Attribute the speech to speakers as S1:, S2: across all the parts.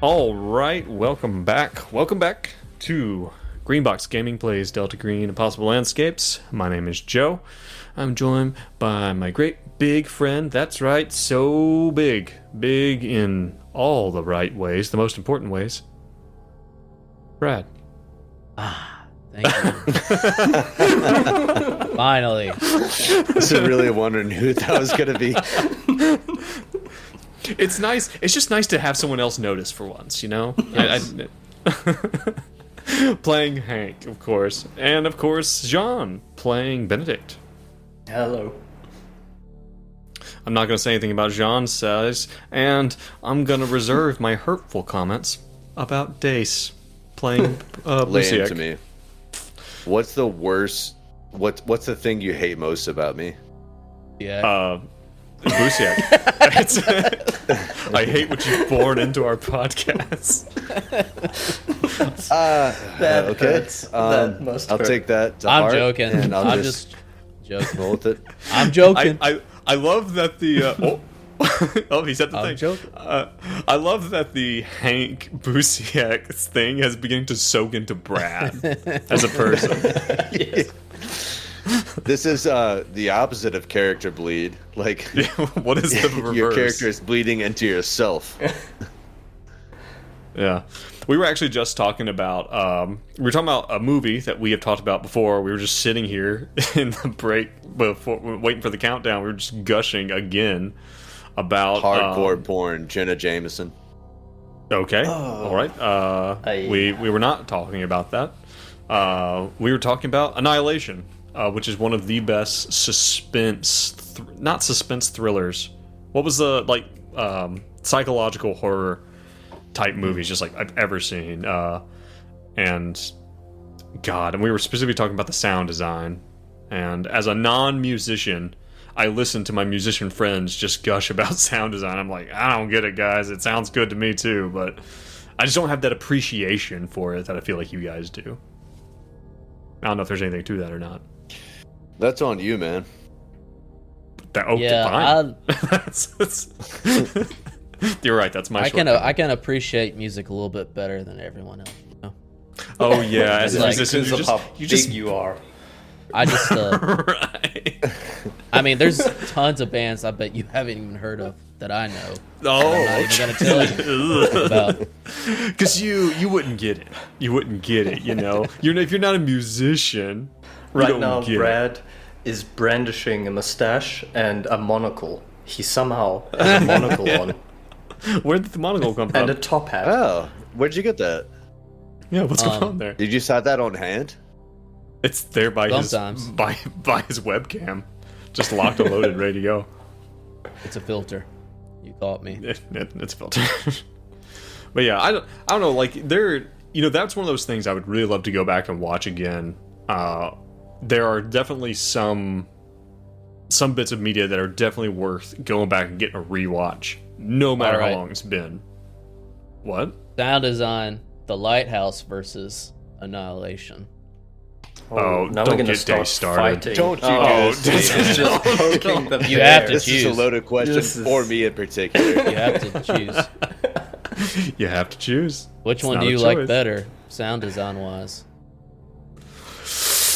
S1: All right, welcome back. Welcome back to Greenbox Gaming Plays Delta Green Impossible Landscapes. My name is Joe. I'm joined by my great big friend. That's right, so big. Big in all the right ways, the most important ways. Brad.
S2: Thank you. Finally.
S3: I was really wondering who that was going to be.
S1: It's nice. It's just nice to have someone else notice for once, you know?
S2: Yes.
S1: Playing Hank, of course. And, of course, Jean playing Benedict.
S4: Hello.
S1: I'm not going to say anything about Jean's size, and I'm going to reserve my hurtful comments about Dace playing
S3: Lay into
S1: Luciak.
S3: me. What's the worst? What's the thing you hate most about me?
S2: Yeah.
S1: Busiak. I hate what you've born into our podcast.
S4: That
S3: Okay.
S4: hurts. That must
S3: I'll
S4: hurt.
S3: take that to
S2: I'm
S3: heart,
S2: joking.
S3: and I'll
S2: I'm
S3: just
S2: just joking.
S3: roll with it.
S2: I'm joking.
S1: I love that the oh he said the
S2: I'm
S1: thing.
S2: joking.
S1: I love that the Hank Busiak thing has beginning to soak into Brad as a person.
S4: Yes.
S3: This is the opposite of character bleed. Like
S1: What is the reverse?
S3: your character is bleeding into yourself.
S1: Yeah. We were actually just talking about we were talking about a movie that we have talked about before. We were just sitting here in the break before waiting for the countdown. We were just gushing again about
S3: Hardcore porn, Jenna Jameson.
S1: Okay.
S4: Oh.
S1: All right. We were not talking about that. We were talking about Annihilation, which is one of the best suspense not suspense thrillers. What was the psychological horror type movies just like I've ever seen. And we were specifically talking about the sound design. And as a non-musician, I listen to my musician friends just gush about sound design. I'm like, I don't get it, guys. It sounds good to me too, but I just don't have that appreciation for it that I feel like you guys do. I don't know if there's anything to that or not.
S3: That's on you, man.
S2: Yeah,
S1: Fine. You're right. That's my.
S2: I can appreciate music a little bit better than everyone else. You know?
S1: Oh yeah, as a
S2: Like,
S1: musician,
S4: Because of how big you are.
S2: I just,
S1: right.
S2: I mean, there's tons of bands I bet you haven't even heard of that I know.
S1: Oh,
S2: I'm not even gonna tell you about.
S1: because you wouldn't get it. You wouldn't get it. You know, if you're not a musician, you
S4: Right
S1: don't
S4: now,
S1: get it.
S4: Brad is brandishing a mustache and a monocle. He somehow has a monocle on
S1: Where did the monocle come
S4: and
S1: from?
S4: a top hat.
S3: Oh, where'd you get that?
S1: Yeah, what's going on there?
S3: Did you just have that on hand?
S1: It's there by
S2: Sometimes.
S1: his by his webcam, just locked and loaded, ready to go.
S2: It's a filter. You caught me.
S1: It's filtered. But yeah, I don't know. Like that's one of those things I would really love to go back and watch again. There are definitely some bits of media that are definitely worth going back and getting a rewatch, no matter
S2: All right.
S1: how long it's been. What?
S2: Sound design, The Lighthouse versus Annihilation.
S1: Oh,
S4: now
S1: don't
S4: we're gonna
S1: get
S4: start
S1: Dave started.
S4: fighting.
S3: Don't you
S1: Oh,
S3: do this to me,
S4: It's
S3: man.
S4: just poking the
S2: You have
S4: bear.
S2: to
S3: This is a
S2: choose.
S3: loaded question
S4: This is-
S3: for me in particular.
S2: You have to choose.
S1: You have to choose.
S2: Which
S1: It's
S2: one
S1: not
S2: do
S1: a
S2: you like
S1: choice.
S2: better, sound design wise?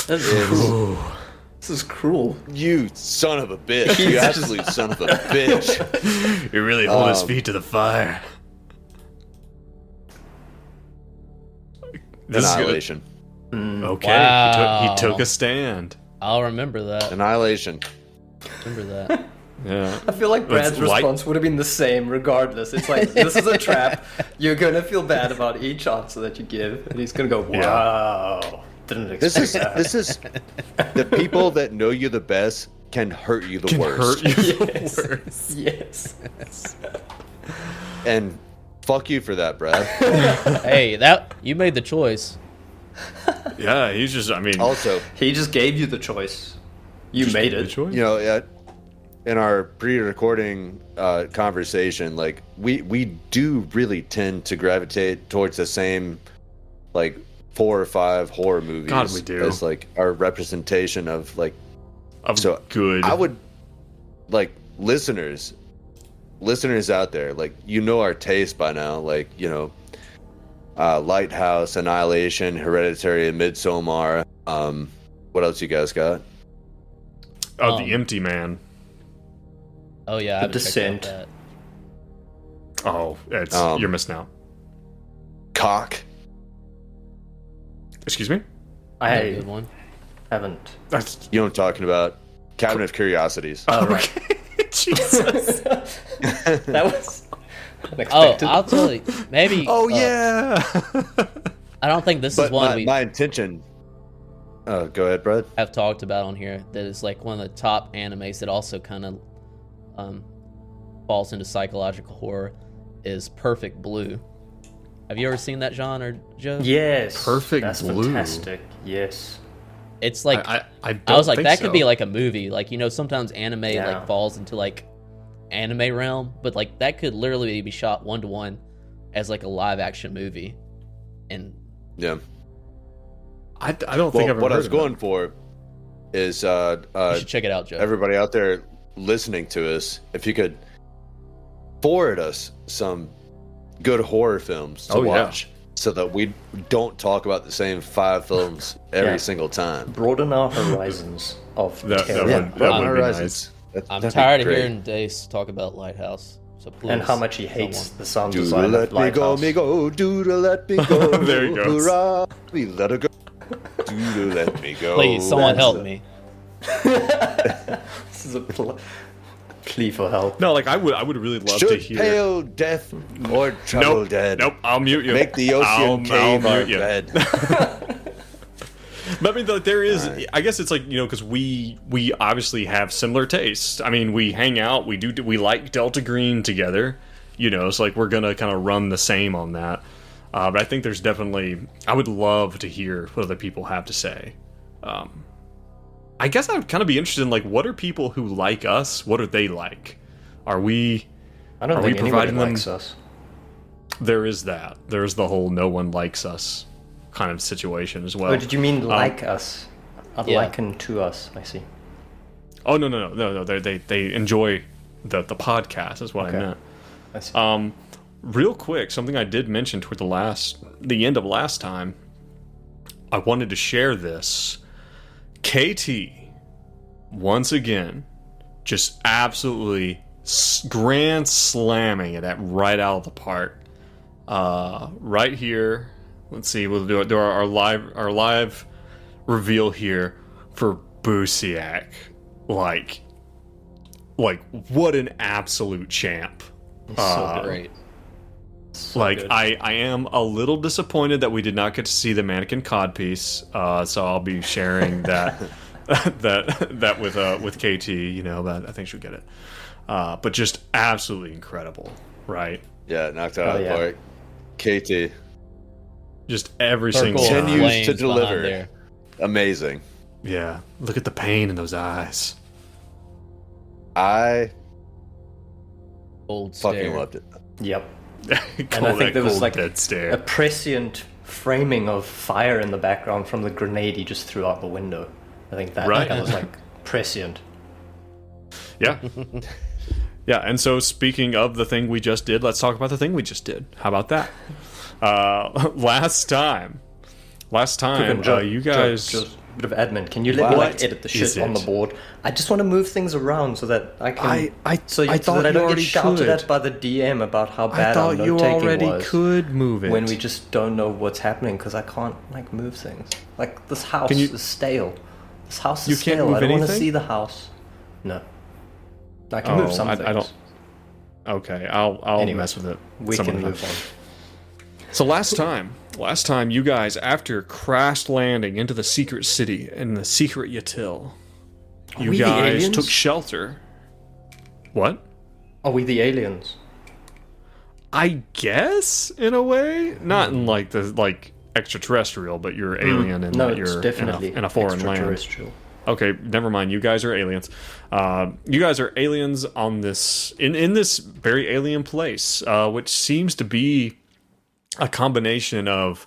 S4: This is cruel.
S3: You son of a bitch. You absolute son of a bitch.
S1: You really hold his feet to the fire. This is good.
S3: Annihilation.
S1: Okay,
S2: Wow.
S1: he took a stand.
S2: I'll remember that.
S3: Annihilation.
S2: Remember that.
S1: Yeah.
S4: I feel like Brad's
S1: It's light-
S4: response would have been the same regardless. It's like, this is a trap. You're gonna feel bad about each answer that you give. And he's gonna go, wow. Didn't expect that.
S3: This is the people that know you the best can hurt you the
S1: Can
S3: worst.
S1: hurt you
S4: Yes.
S1: the worst.
S4: Yes.
S3: And fuck you for that, Brad.
S2: Hey, you made the choice.
S1: Yeah, he's just. I mean,
S3: Also,
S4: He just gave you the choice. You made
S1: the
S4: it.
S1: choice.
S3: you know, in our pre-recording conversation, like we do really tend to gravitate towards the same, like 4 or 5 horror movies.
S1: God, we do.
S3: As like our representation of like.
S1: Of
S3: So
S1: good.
S3: I would like listeners. listeners out there, like, you know our taste by now. Like, you know, Lighthouse, Annihilation, Hereditary, and Midsommar. What else you guys got?
S1: Oh, The Empty Man.
S2: Oh yeah, I haven't checked
S4: Descent.
S2: out that.
S1: Oh, it's you're missing out.
S3: Cock.
S1: Excuse me?
S2: Another
S4: I
S2: good one.
S4: haven't.
S1: That's,
S3: You know what I'm talking about? Cabinet of Curiosities.
S4: Oh, right.
S1: Jesus.
S4: That was
S2: Oh,
S4: unexpected.
S2: I'll tell you. Maybe.
S1: Oh yeah.
S2: I don't think this is
S3: But
S2: one we
S3: my intention. Go ahead, Brad.
S2: have talked about on here. That is like one of the top animes that also kind of falls into psychological horror. Is Perfect Blue. Have you ever seen that genre, Joe?
S4: Yes.
S1: Perfect
S4: That's
S1: Blue.
S4: fantastic. Yes.
S2: It's like
S1: I
S2: I was like,
S1: think
S2: that
S1: so.
S2: could be like a movie. Like, you know, sometimes anime
S4: Yeah.
S2: like falls into like anime realm, but like that could literally be shot 1-to-1 as like a live action movie. And
S3: Yeah.
S1: I don't think I've ever
S3: what I
S1: heard
S3: was
S1: of
S3: going
S1: that.
S3: for is
S2: you should check it out, Joe.
S3: everybody out there listening to us, if you could forward us some good horror films to
S1: Oh, yeah.
S3: watch, so that we don't talk about the same 5 films every
S4: Yeah.
S3: single time.
S4: Broaden our horizons of
S1: That
S4: terror.
S1: would-
S3: Yeah,
S1: that
S3: Broaden
S1: would
S3: Our
S1: be
S3: Horizons.
S2: I'm
S3: That'd be
S2: tired of
S3: great.
S2: hearing Dace talk about Lighthouse. So please,
S4: And how much he hates
S2: someone-
S4: the sound
S3: Doodle
S4: design
S3: let
S4: of
S3: me go,
S4: Lighthouse.
S3: me go, doodle let me go.
S1: There he goes.
S3: Hurrah, we let her go. Doodle let me go.
S2: Please, someone
S3: That's
S2: help
S3: the-
S2: me.
S4: This is a plea for help.
S1: No, like I would really love to
S3: Should
S1: hear.
S3: pale death or trouble
S1: Nope.
S3: dead?
S1: Nope. I'll mute you.
S3: Make the ocean cave
S1: I'll
S3: our
S1: mute you.
S3: bed.
S1: But I mean, like, there is.
S3: Alright.
S1: I guess it's like, you know, because we obviously have similar tastes. I mean, we hang out. We like Delta Green together. You know, it's like we're gonna kind of run the same on that. But I think there's definitely. I would love to hear what other people have to say. I guess I would kind of be interested in, like, what are people who like us? What are they like? Are we?
S4: I don't
S1: Are we
S4: think anybody
S1: providing them-
S4: likes us.
S1: There is that. There's the whole no one likes us kind of situation as well.
S4: Oh, did you mean like us?
S2: Yeah.
S4: Liken to us, I see.
S1: Oh no! They enjoy the podcast. Is what
S4: Okay.
S1: I meant.
S4: I see.
S1: Real quick, something I did mention toward the end of last time. I wanted to share this. KT, once again, just absolutely grand slamming it at right out of the park. Right here, let's see. We'll do our live reveal here for Busiak. Like what an absolute champ.
S4: So
S2: Great.
S1: Like
S4: good.
S1: I am a little disappointed that we did not get to see the mannequin codpiece. So I'll be sharing that that with KT. You know, but I think she'll get it. But just absolutely incredible, right?
S3: Yeah, knocked out of the
S4: yeah.
S3: park. KT,
S1: Just every
S2: Circle
S1: single
S2: of
S1: time.
S3: Continues
S2: flames
S3: to
S2: behind
S3: deliver.
S2: there.
S3: amazing.
S1: Yeah, look at the pain in those eyes.
S3: I
S2: Old
S3: fucking
S2: stare.
S3: loved it.
S4: Yep.
S1: Cold,
S4: I think
S1: that
S4: there was
S1: cold,
S4: like
S1: dead stare.
S4: a prescient framing of fire in the background from the grenade he just threw out the window. I think that,
S1: Right.
S4: that was like prescient.
S1: Yeah. Yeah, and so speaking of the thing we just did, let's talk about the thing we just did. How about that? Last time, you guys...
S4: Just a bit of admin. Can you let
S3: Wow.
S4: me
S1: What
S4: like edit the
S1: is
S4: shit on the
S1: it?
S4: board? I just want to move things around so that I can.
S1: I
S4: so
S1: thought
S4: that I
S1: you
S4: don't
S1: already
S4: get shouted
S1: could.
S4: at by the DM about how
S1: I
S4: bad our
S1: thought you
S4: note-taking
S1: already
S4: was.
S1: could move it.
S4: When we just don't know what's happening because I can't like move things. Like this house
S1: Can you-
S4: is stale. This house
S1: You
S4: is
S1: can't
S4: stale.
S1: move
S4: I don't want to
S1: anything?
S4: see the house. No. I can move some things.
S1: I don't... Okay, I'll
S4: Anyway,
S1: mess with it.
S4: We
S1: some
S4: can
S1: other
S4: move
S1: time.
S4: on.
S1: So last time, you guys, after crash landing into the secret city in the secret Yatil, you
S4: we the
S1: guys
S4: aliens?
S1: took shelter. What?
S4: Are we the aliens?
S1: I guess in a way, not in like the extraterrestrial, but you're alien and
S4: No,
S1: that
S4: it's
S1: you're
S4: definitely
S1: in a foreign land.
S4: extraterrestrial.
S1: Okay, never mind. You guys are aliens. You guys are aliens on this in this very alien place, which seems to be a combination of,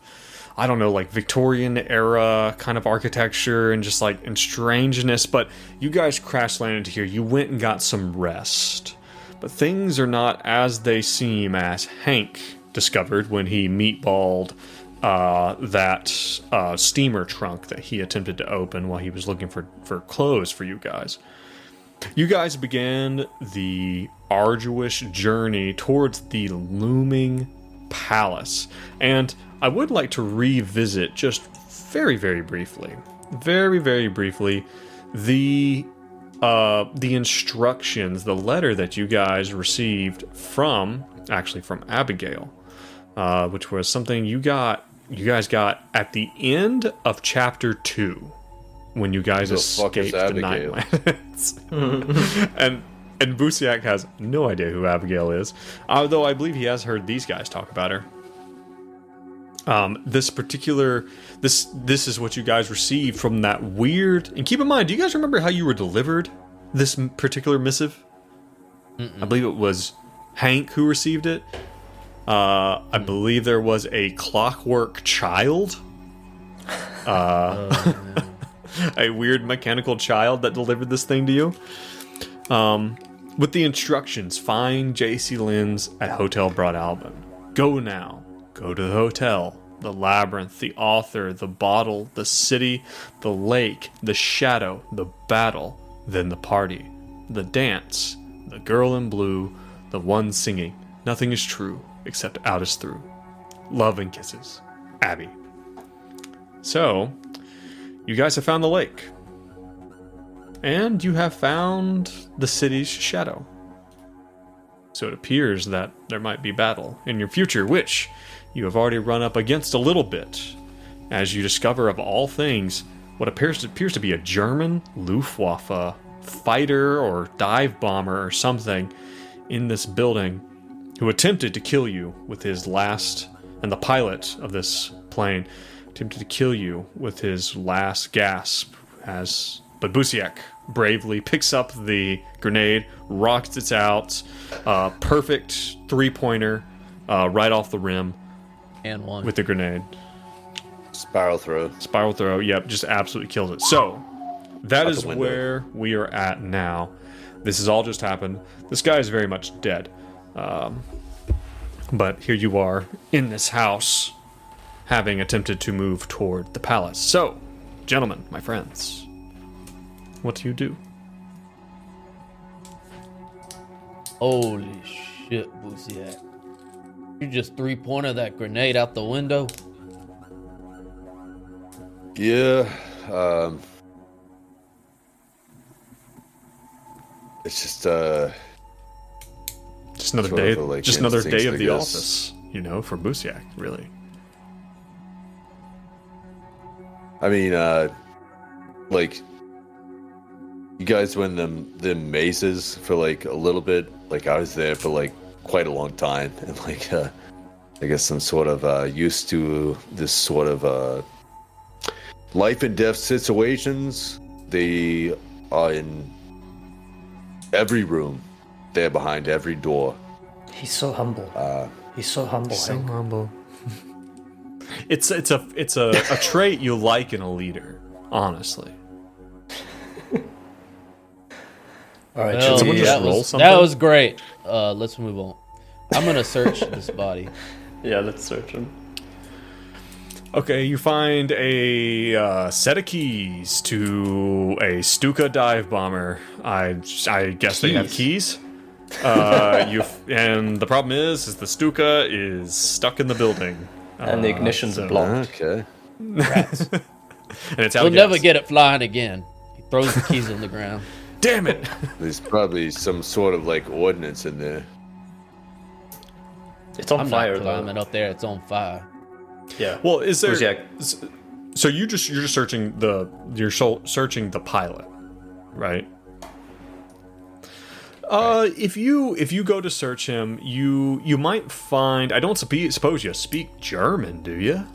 S1: I don't know, like Victorian era kind of architecture and just like and strangeness. But you guys crash landed here. You went and got some rest, But things are not as they seem, as Hank discovered when he meatballed that steamer trunk that he attempted to open while he was looking for clothes for you guys. You guys began the arduous journey towards the looming palace. And I would like to revisit just very, very briefly, the instructions, the letter that you guys received from Abigail, which was something you guys got at the end of chapter 2 when you guys escaped the Nightlands. and Busiak has no idea who Abigail is, although I believe he has heard these guys talk about her. This is what you guys received from that weird. And keep in mind, do you guys remember how you were delivered this particular missive? I believe it was Hank who received it. I believe there was a clockwork child. A weird mechanical child that delivered this thing to you. With the instructions, find J.C. Lynn's at Hotel Broad Albion. Go now. Go to the hotel, the labyrinth, the author, the bottle, the city, the lake, the shadow, the battle, then the party, the dance, the girl in blue, the one singing. Nothing is true except out is through. Love and kisses. Abby. So, you guys have found the lake. And you have found the city's shadow. So it appears that there might be battle in your future, which you have already run up against a little bit, as you discover, of all things, what appears to be a German Luftwaffe fighter or dive bomber or something in this building, who attempted to kill you with his last, and the pilot of this plane attempted to kill you with his last gasp, but Busiak bravely picks up the grenade, rockets it out, perfect three-pointer right off the rim,
S2: and one
S1: with the grenade.
S3: Spiral throw. Yep, just absolutely kills it. So that is where we are at now. This has all just happened. This guy is very much dead. But here you are in this house, having attempted to move toward the palace. So, gentlemen, my friends, what do you do?
S2: Holy shit, Busiak. You just three-pointed that grenade out the window?
S3: Yeah, it's just
S1: another day. Just another day of the office, for Busiak, really.
S3: I mean, you guys win them maces for a little bit. I was there for quite a long time, and I guess I'm sort of used to this sort of life and death situations. They are in every room. They're behind every door.
S4: He's so humble. He's so humble.
S1: So humble. It's a trait you like in a leader, honestly.
S4: All right,
S2: Well,
S1: someone just roll something?
S2: That was great. Let's move on. I'm gonna search this body.
S4: Yeah, let's search him.
S1: Okay, you find a set of keys to a Stuka dive bomber. I guess they have keys. And the problem is the Stuka is stuck in the building.
S4: And the ignition's blocked.
S3: Okay.
S2: Rats.
S1: And it's out
S2: We'll
S1: of
S2: never
S1: gas.
S2: get it flying again. He throws the keys on the ground.
S1: Damn it!
S3: There's probably some sort of ordinance in there.
S4: It's on
S2: I'm
S4: fire,
S2: not climbing
S4: though.
S2: up there. It's on fire.
S4: Yeah.
S1: Well, is there?
S4: Busiak.
S1: So you're just searching searching the pilot, right? If you go to search him, you might find. I don't suppose you speak German, do you?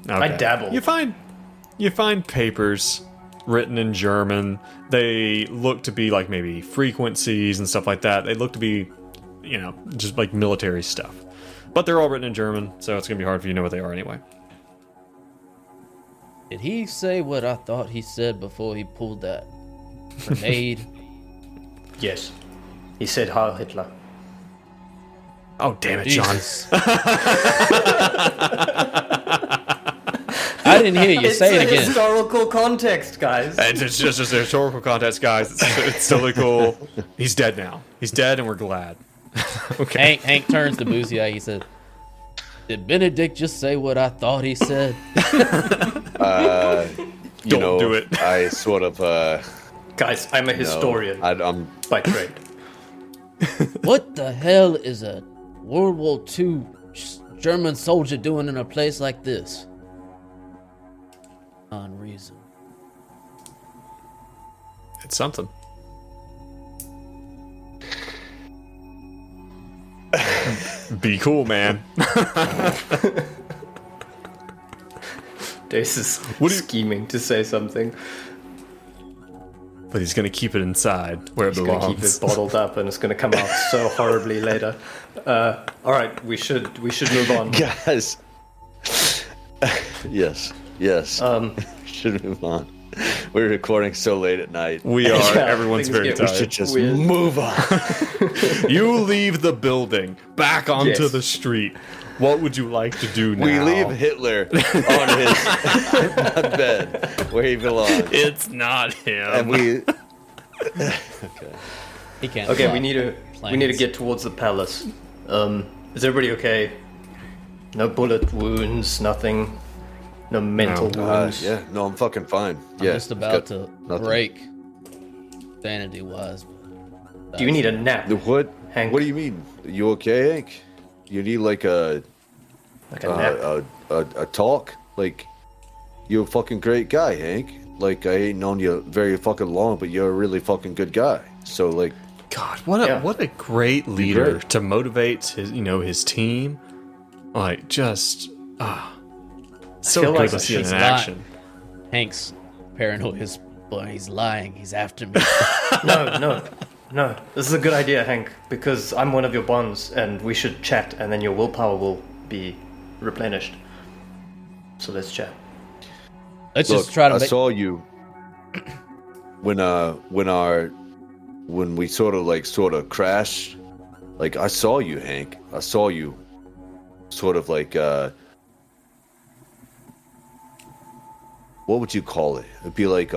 S1: Okay.
S4: I dabble.
S1: You find papers written in German. They look to be maybe frequencies and stuff like that. They look to be, just military stuff. But they're all written in German, so it's gonna be hard for you to know what they are anyway.
S2: Did he say what I thought he said before he pulled that grenade?
S4: Yes. He said Heil Hitler.
S1: Oh, damn it, John.
S2: Jesus. I didn't hear you. Say it
S4: It's a
S2: again.
S4: historical context, guys.
S1: It's just a historical context, guys. It's silly cool. He's dead now. He's dead, and we're glad. Okay.
S2: Hank turns to Busiak. He said, "Did Benedict just say what I thought he said?"
S1: Don't do it.
S3: I sort of,
S4: Guys, I'm a historian
S3: I'm
S4: by trade.
S2: What the hell is a World War II German soldier doing in a place like this? Unreason.
S1: It's something. Be cool, man.
S4: Dace is
S1: What do you-
S4: scheming to say something.
S1: But he's gonna keep it inside where it
S4: He's gonna keep
S1: belongs.
S4: it bottled up, and it's gonna come out so horribly later. All right, we should move on.
S3: guys. yes. Should move on. We're recording so late at night.
S1: We are.
S4: Yeah,
S1: Everyone's
S4: things
S1: very
S4: get
S3: We
S1: tired.
S3: should just
S4: Weird.
S3: move on.
S1: You leave the building, back onto
S4: Yes.
S1: the street. What would you like to do now?
S3: We leave Hitler on his bed where he belongs,
S1: It's not him.
S3: and we.
S2: He can't.
S4: Okay,
S2: fly.
S4: we need to
S2: Planes.
S4: get towards the palace. Is everybody okay? No bullet wounds, nothing. No mental wounds.
S3: Yeah, no, I'm fucking fine.
S2: I'm
S3: Yeah,
S2: just about
S3: got
S2: to
S3: nothing.
S2: break sanity-wise.
S4: Do you need a nap?
S3: What?
S4: Hank?
S3: What do you mean? You okay, Hank? You need like a
S4: Like a nap?
S3: a talk? Like, you're a fucking great guy, Hank. Like, I ain't known you very fucking long, but you're a really fucking good guy. So, like,
S1: God,
S4: Yeah.
S1: what a great leader
S3: great.
S1: to motivate his team. Like just so
S4: feel
S1: good
S4: like
S1: to see it
S2: she's
S1: in
S2: not-
S1: action.
S2: Hank's paranoid is, boy, he's lying. He's after me.
S4: No. This is a good idea, Hank, because I'm one of your bonds, and we should chat, and then your willpower will be replenished. So let's chat.
S2: Let's
S3: look,
S2: just try to
S3: I
S2: make.
S3: saw you when we sort of crashed. Like, I saw you, Hank. I saw you sort of like what would you call it? It'd be like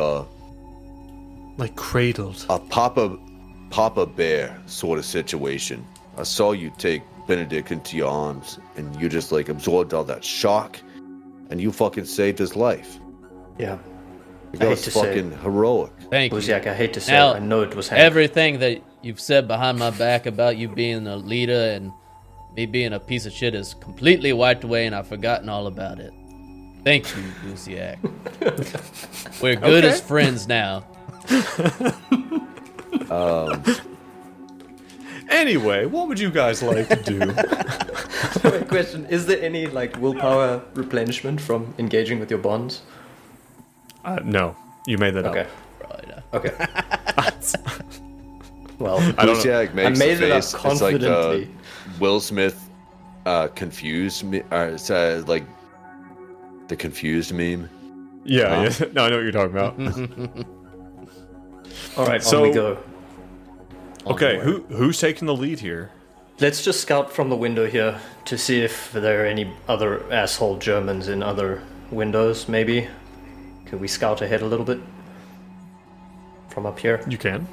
S1: Like cradled.
S3: a Papa Bear sort of situation. I saw you take Benedict into your arms, and you just like absorbed all that shock, and you fucking saved his life.
S4: Yeah.
S3: Like,
S4: I
S3: that
S4: hate
S3: was
S4: to say it.
S3: fucking heroic.
S2: Thank you.
S4: Buziak, I hate to say
S2: Now,
S4: it. I know it was Hank.
S2: Everything that you've said behind my back about you being a leader and me being a piece of shit is completely wiped away, and I've forgotten all about it. Thank you, Busiak. We're good as friends now.
S1: Anyway, what would you guys like to do?
S4: Wait, question: is there any like willpower replenishment from engaging with your bonds?
S1: No, you made that
S4: Okay.
S1: up.
S2: Probably not.
S4: Okay. Well,
S1: I don't know.
S3: Busiak makes
S4: I made
S3: the
S4: it up
S3: face. It's like
S4: confidently.
S3: Will Smith confused me. It's like the confused meme.
S1: Yeah, yeah. No, I know what you're talking about.
S4: all right,
S1: So-
S4: on we go.
S1: Okay, who's taking the lead here?
S4: Let's just scout from the window here to see if there are any other asshole Germans in other windows, maybe. Could we scout ahead a little bit? From up here?
S1: You can.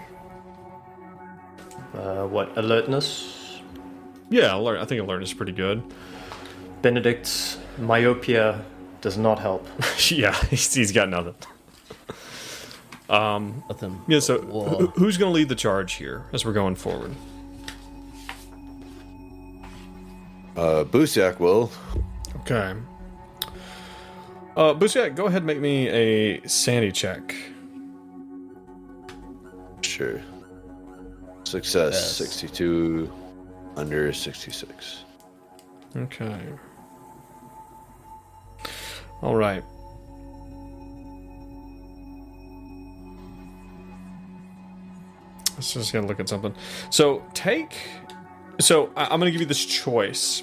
S4: What, alertness?
S1: Yeah, I think alertness is pretty good.
S4: Benedict's myopia does not help.
S1: Yeah, he's got nothing.
S2: Nothing.
S1: Yeah, so
S2: Whoa.
S1: who's going to lead the charge here as we're going forward?
S3: Busiak will.
S1: Okay. Busiak, go ahead and make me a sanity check.
S3: Sure. Success.
S2: Yes.
S3: 62 under 66.
S1: Okay. All right. Let's just gonna look at something. So I'm gonna give you this choice.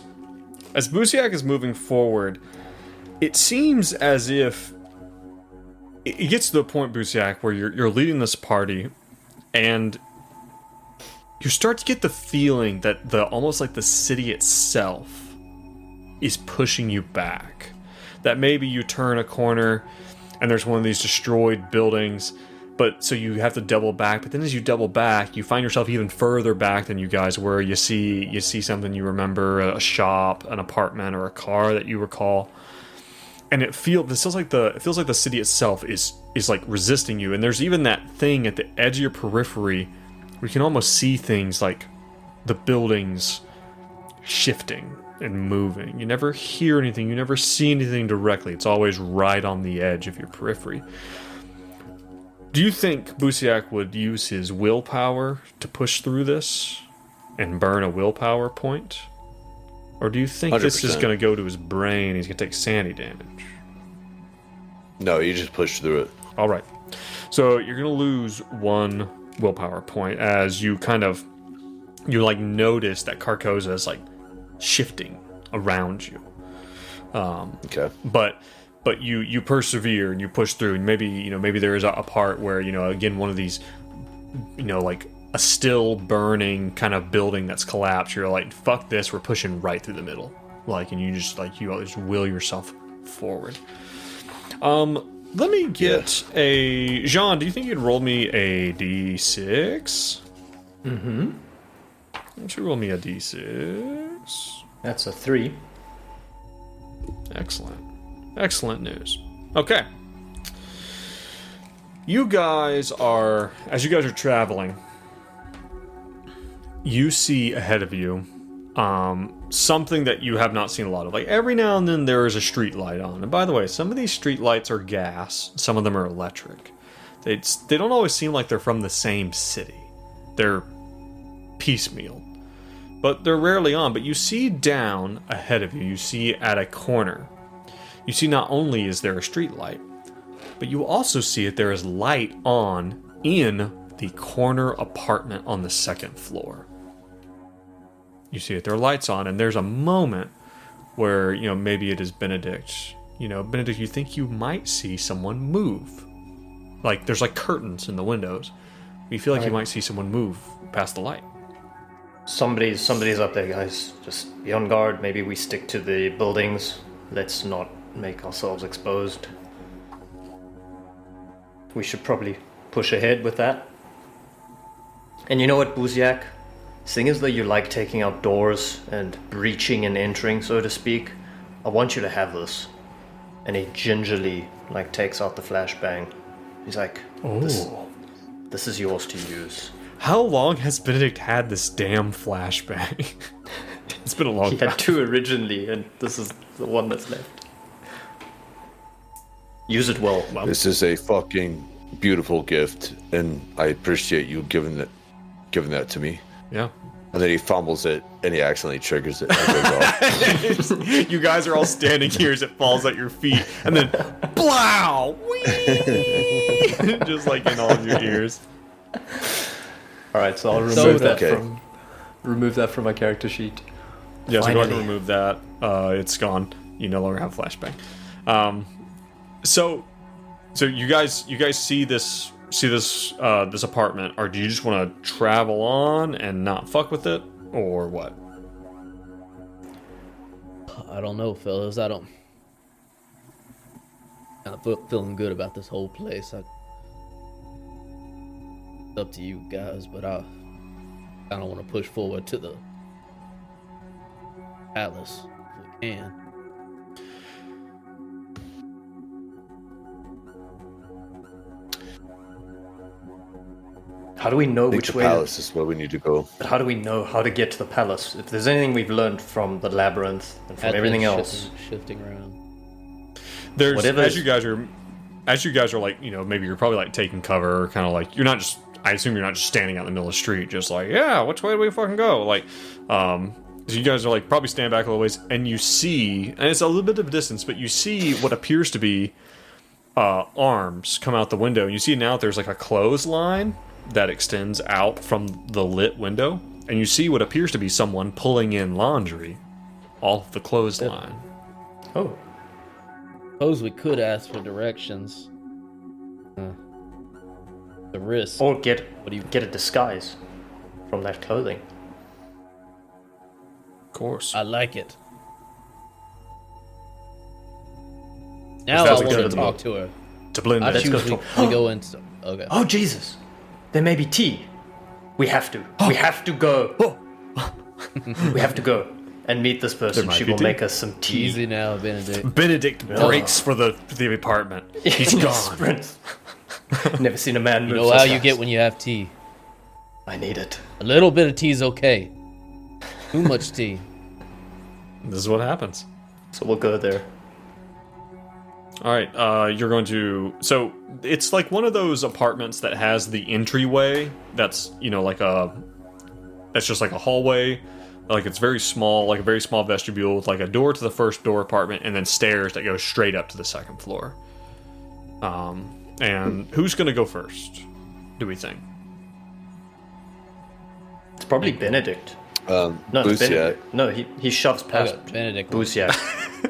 S1: As Busiak is moving forward, it seems as if it gets to the point, Busiak, where you're leading this party, and you start to get the feeling that almost like the city itself is pushing you back. That maybe you turn a corner and there's one of these destroyed buildings, but so you have to double back. But then as you double back, you find yourself even further back than you guys were. You see something you remember, a shop, an apartment, or a car that you recall. And it feels like the city itself is like resisting you. And there's even that thing at the edge of your periphery where you can almost see things like the buildings shifting and moving. You never hear anything, you never see anything directly. It's always right on the edge of your periphery. Do you think Busiak would use his willpower to push through this and burn a willpower point? Or do you think
S3: 100%.
S1: This is going to go to his brain, he's going to take sanity damage?
S3: No, you just push through it.
S1: All right. So you're going to lose 1 willpower point as you notice that Carcosa is like shifting around you.
S3: Okay.
S1: But you persevere and you push through, and maybe there is a part where, again, one of these, like a still burning kind of building that's collapsed. You're like, fuck this, we're pushing right through the middle. And you just will yourself forward. Let me get a... Jean, do you think you'd roll me a D6?
S4: Mm-hmm.
S1: Why don't you roll me a D6?
S4: That's a 3.
S1: Excellent news. Okay. As you guys are traveling, you see ahead of you something that you have not seen a lot of. Like, every now and then there is a street light on. And by the way, some of these street lights are gas, some of them are electric. They don't always seem like they're from the same city. They're piecemeal. But they're rarely on. But you see down ahead of you, you see at a corner, you see not only is there a street light, but you also see that there is light on in the corner apartment on the 2nd floor. You see that there are lights on, and there's a moment where, maybe it is Benedict. Benedict, you think you might see someone move. Like, there's like curtains in the windows. You feel like you might see someone move past the light.
S4: Somebody's up there, guys. Just be on guard. Maybe we stick to the buildings. Let's not make ourselves exposed. We should probably push ahead with that. And you know what, Busiak? Seeing as though you like taking out doors and breaching and entering, so to speak, I want you to have this. And he gingerly, takes out the flashbang. He's like, this is yours to use.
S1: How long has Benedict had this damn flashbang? It's been a long time.
S4: He had 2 originally, and this is the one that's left. Use it well.
S3: This is a fucking beautiful gift, and I appreciate you giving that to me.
S1: Yeah.
S3: And then he fumbles it, and he accidentally triggers it. And it goes off.
S1: You guys are all standing here as it falls at your feet, and then, blow! Whee! Just like in all of your ears.
S4: Alright, so I'll remove that from my character sheet.
S1: Yeah, so go ahead and remove that. It's gone. You no longer have flashbang. So you guys see this apartment, or do you just want to travel on and not fuck with it, or what?
S2: I don't know, fellas. I'm feeling good about this whole place. It's up to you guys, but I kind of want to push forward to the palace if we can.
S4: How do we know which
S3: the
S4: way?
S3: Palace is where we need to go.
S4: But how do we know how to get to the palace? If there's anything we've learned from the labyrinth and from everything else,
S2: shifting around.
S1: There's
S4: Whatever
S1: as you guys are like, maybe you're probably like taking cover, kind of like you're not just. I assume you're not just standing out in the middle of the street, just like, yeah, which way do we fucking go? Like, so you guys are like probably stand back a little ways, and you see, and it's a little bit of a distance, but you see what appears to be arms come out the window. And you see now that there's like a clothesline that extends out from the lit window, and you see what appears to be someone pulling in laundry off the clothesline.
S4: Oh.
S2: Suppose we could ask for directions. The risk.
S4: Or get a disguise. from that clothing.
S1: Of course.
S2: I like it. Now
S1: That's
S2: I
S1: a
S2: want to
S1: good
S2: talk
S1: move.
S2: to her.
S1: To blend
S2: I
S1: in.
S2: choose to go into. Okay.
S4: Oh, Jesus! There may be tea. We have to. We have to go. We have to go and meet this person.
S1: might
S4: She
S1: be
S4: will
S1: tea.
S4: make us some tea.
S2: Easy now, Benedict.
S1: Benedict breaks for the apartment. He's gone.
S4: Sprint. Never seen a man move
S2: You know
S4: so
S2: how you
S4: fast.
S2: get when you have tea.
S4: I need it.
S2: A little bit of tea is okay. Too much tea.
S1: This is what happens.
S4: So we'll go there.
S1: All right, you're going to. So it's like one of those apartments that has the entryway. That's that's just like a hallway. Like it's very small, like a very small vestibule with like a door to the first door apartment, and then stairs that go straight up to the second floor. And who's going to go first? Do we think?
S4: It's probably Benedict. No, it's
S3: Busiak.
S4: Benedict. No, he shoves past
S2: Okay, Benedict.
S4: Busiak.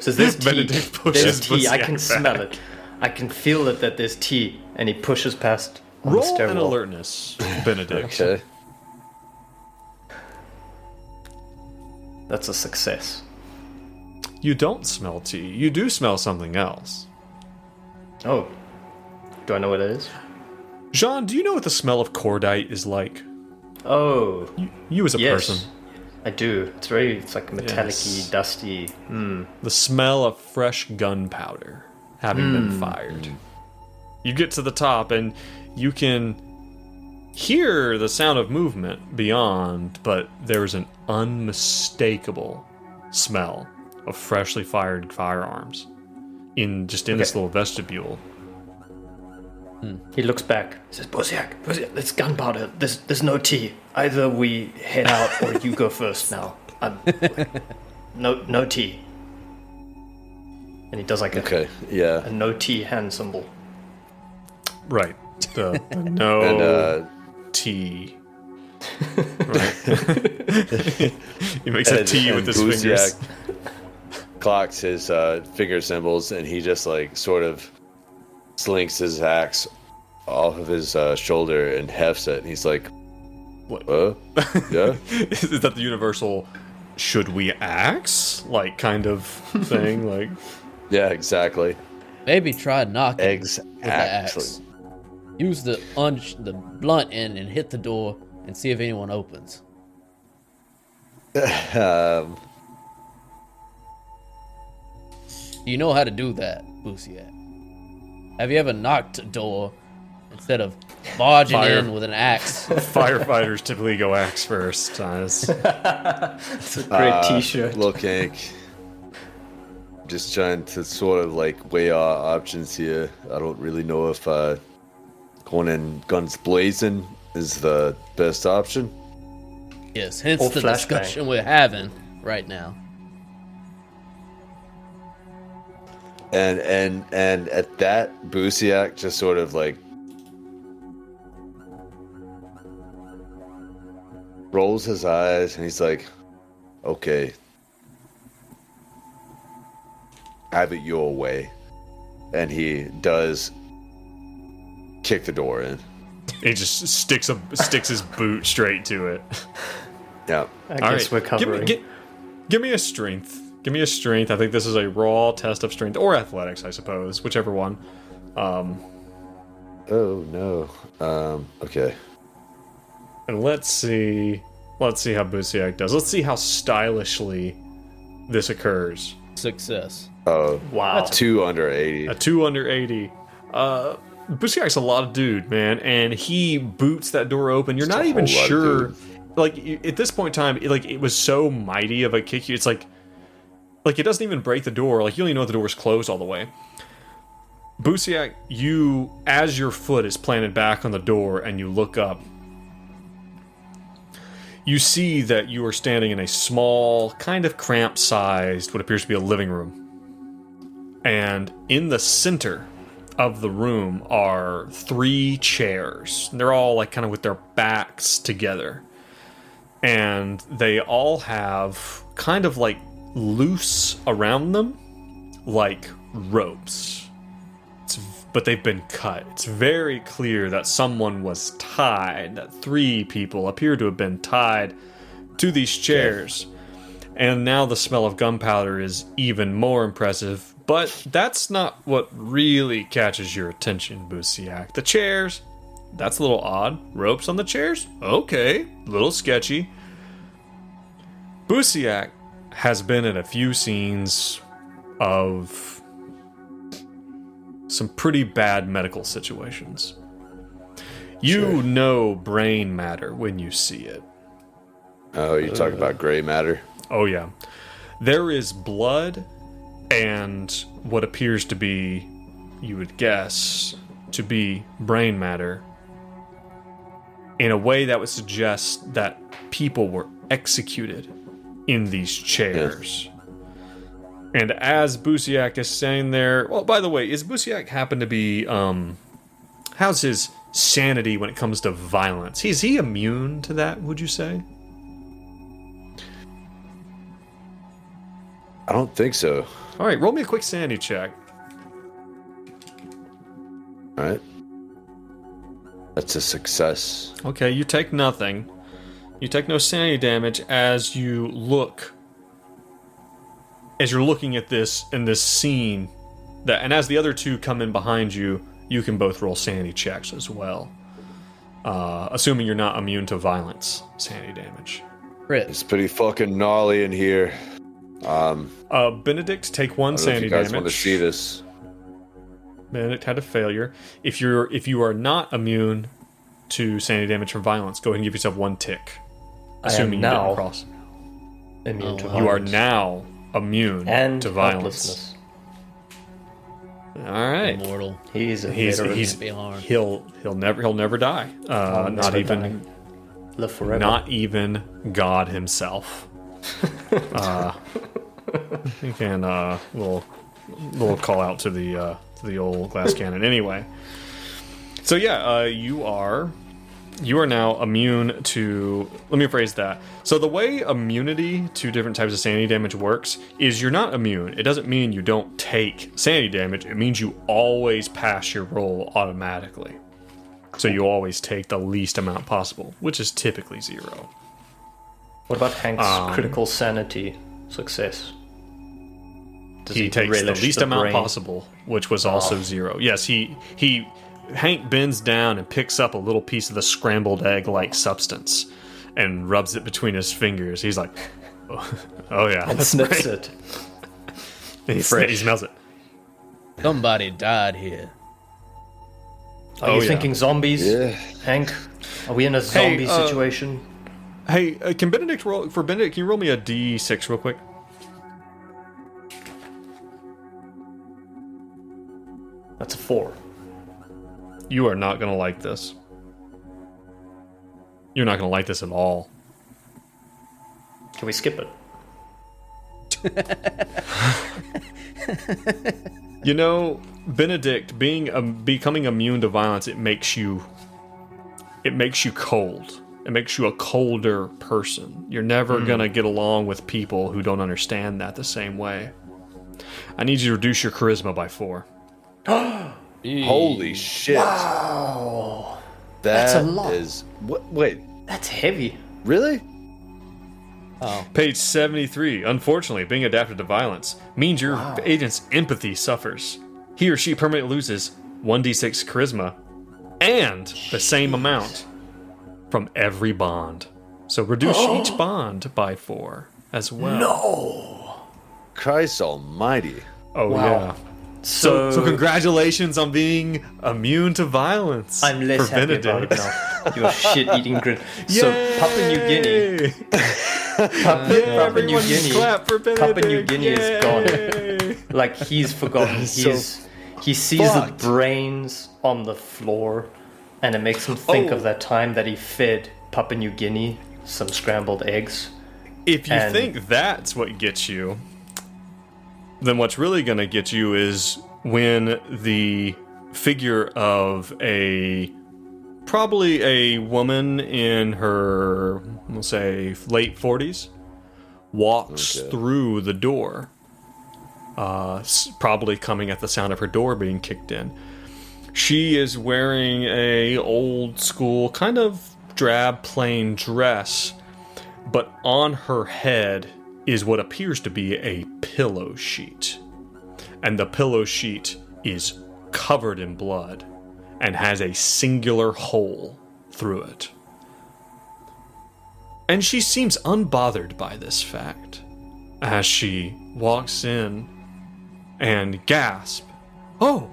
S4: Says there's tea.
S1: Benedict pushes
S4: There's tea. I
S1: Busiak
S4: can
S1: back.
S4: smell it. I can feel it that there's tea, and he pushes past on the
S1: Roll an
S4: stairwell.
S1: alertness, Benedict.
S3: Okay.
S4: That's a success.
S1: You don't smell tea. You do smell something else.
S4: Oh, do I know what it is?
S1: Jean, do you know what the smell of cordite is like?
S4: Oh,
S1: You as a
S4: yes,
S1: person.
S4: I do. It's like metallic-y,
S1: Yes.
S4: dusty.
S1: The smell of fresh gunpowder having been fired. You get to the top and you can hear the sound of movement beyond, but there's an unmistakable smell of freshly fired firearms in this little vestibule.
S4: He looks back. He says, Busiak, there's gunpowder. There's no tea. Either we head out or you go first now. No tea. And he does like
S3: Okay. Yeah.
S4: a no tea hand symbol.
S1: Right. The no
S3: And
S1: tea. Right. He makes a T with his fingers.
S3: clocks his finger symbols, and he just like sort of slinks his axe off of his shoulder and hefts it. And he's like,
S1: What?
S3: Yeah.
S1: Is that the universal should we axe like kind of thing? Like
S3: Yeah, exactly.
S2: Maybe try knocking with the
S3: Exactly.
S2: axe. Use the blunt end and hit the door and see if anyone opens. Do you know how to do that, Busiak? Have you ever knocked a door instead of barging
S1: Fire.
S2: in with an axe?
S1: firefighters typically go axe first.
S4: It's a great t-shirt.
S3: Look, Hank. Just trying to sort of like weigh our options here. I don't really know if going in guns blazing is the best option.
S2: Yes, hence
S4: Or
S2: the
S4: flashbang.
S2: discussion we're having right now.
S3: And at that, Busiak just sort of like rolls his eyes and he's like, okay, have it your way. And he does kick the door in.
S1: He just sticks his boot straight to it.
S3: Yeah.
S4: I
S1: All
S4: guess
S1: right.
S4: we're covering.
S1: Give me a strength. Give me a strength. I think this is a raw test of strength or athletics, I suppose, whichever one.
S3: Oh no. Okay.
S1: And let's see how Busiak does. Let's see how stylishly this occurs.
S2: Success.
S3: Oh,
S4: Wow.
S3: 2 under 80.
S1: A 2 under 80. Busiak's a lot of dude, man, and he boots that door open. You're
S3: Just
S1: not
S3: a
S1: even
S3: whole lot of
S1: sure.
S3: dude.
S1: Like at this point in time, it was so mighty of a kick. It's like it doesn't even break the door. Like you don't even know the door's closed all the way. Busiak, as your foot is planted back on the door and you look up, you see that you are standing in a small, kind of cramped-sized, what appears to be a living room. And in the center of the room are 3 chairs. They're all like kind of with their backs together. And they all have kind of like loose around them, like ropes. but they've been cut. It's very clear that someone was tied, that 3 people appear to have been tied to these chairs. And now the smell of gunpowder is even more impressive, but that's not what really catches your attention, Busiak. The chairs, that's a little odd. Ropes on the chairs? Okay, a little sketchy. Busiak has been in a few scenes of some pretty bad medical situations. You know brain matter when you see it.
S3: Oh, you're talking about gray matter?
S1: Oh, yeah. There is blood and what appears to be, you would guess, to be brain matter in a way that would suggest that people were executed in these chairs. Yes. And as Busiak is saying there... Well, by the way, is Busiak happen to be... how's his sanity when it comes to violence? Is he immune to that, would you say?
S3: I don't think so.
S1: All right, roll me a quick sanity check.
S3: All right. That's a success.
S1: Okay, you take nothing. You take no sanity damage as you look. As you're looking at this in this scene, and as the other 2 come in behind you, you can both roll sanity checks as well. Assuming you're not immune to violence sanity damage.
S2: Crit.
S3: It's pretty fucking gnarly in here.
S1: Benedict, take 1 sanity
S3: damage. You guys
S1: damage.
S3: want to see this?
S1: Benedict had a failure. If you are not immune to sanity damage from violence, go ahead and give yourself 1 tick. Assuming you didn't cross.
S4: Immune to
S1: You
S4: violence.
S1: are now immune to violence. All right.
S2: Immortal.
S4: He's
S2: be harmed.
S1: He'll never die. Not even
S4: live forever.
S1: Not even God himself. You can we'll call out to the old glass cannon anyway. So yeah, you are now immune to. Let me rephrase that. So the way immunity to different types of sanity damage works is you're not immune. It doesn't mean you don't take sanity damage. It means you always pass your roll automatically. So you always take the least amount possible, which is typically 0.
S4: What about Hank's critical sanity success? Does
S1: he takes the least amount
S4: brain?
S1: possible, which was also 0. Yes, Hank bends down and picks up a little piece of the scrambled egg-like substance and rubs it between his fingers. He's like, "Oh yeah,"
S4: and sniffs it.
S1: And he smells it.
S2: Somebody died here.
S4: Are you thinking zombies,
S3: Yeah.
S4: Hank? Are we in a zombie situation?
S1: Hey, can Benedict roll for Benedict? Can you roll me a D6 real quick?
S4: That's a 4.
S1: You are not gonna like this. You're not gonna like this at all.
S4: Can we skip it?
S1: You know, Benedict, becoming immune to violence, it makes you cold. It makes you a colder person. You're never gonna get along with people who don't understand that the same way. I need you to reduce your charisma by 4.
S3: Holy shit!
S4: Wow,
S3: That's
S4: a lot.
S3: Wait,
S4: That's heavy.
S3: really?
S2: Oh.
S1: Page 73. Unfortunately, being adapted to violence means your agent's empathy suffers. He or she permanently loses 1d6 charisma and the same amount from every bond. So reduce each bond by 4 as well.
S4: No.
S3: Christ almighty.
S1: Oh,
S4: Wow.
S1: yeah. So congratulations on being immune to violence.
S4: I'm less
S1: for
S4: happy
S1: Benedict.
S4: about it now. Your shit-eating grin. So Papua New Guinea. Papua New
S1: Everyone
S4: Guinea.
S1: clap for Benedict.
S4: Papua New Guinea is gone. Like he's forgotten. He sees the brains on the floor, and it makes him think of that time that he fed Papua New Guinea some scrambled eggs.
S1: If you think that's what gets you, then what's really going to get you is when the figure of probably a woman in her, we'll say, late 40s, walks through the door, probably coming at the sound of her door being kicked in. She is wearing a old school, kind of drab, plain dress, but on her head is what appears to be a pillow sheet. And the pillow sheet is covered in blood and has a singular hole through it. And she seems unbothered by this fact as she walks in and gasps, "Oh!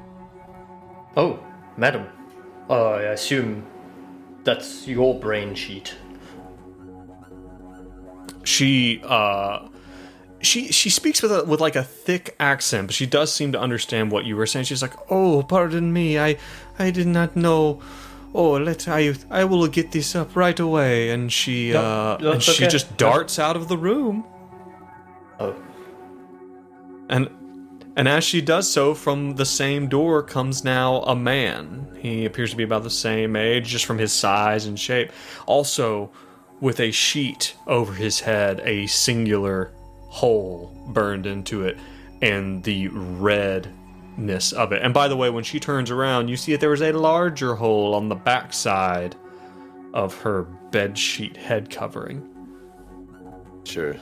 S4: Oh, madam. I assume that's your brain sheet."
S1: She speaks with like a thick accent, but she does seem to understand what you were saying. She's like, "Oh, pardon me, I did not know. Oh, I will get this up right away." And she
S4: okay.
S1: just darts out of the room.
S4: Oh.
S1: And as she does so, from the same door comes now a man. He appears to be about the same age, just from his size and shape. Also, with a sheet over his head, a singular hole burned into it, and the redness of it. And by the way, when she turns around, you see that there was a larger hole on the backside of her bedsheet head covering.
S3: Sure.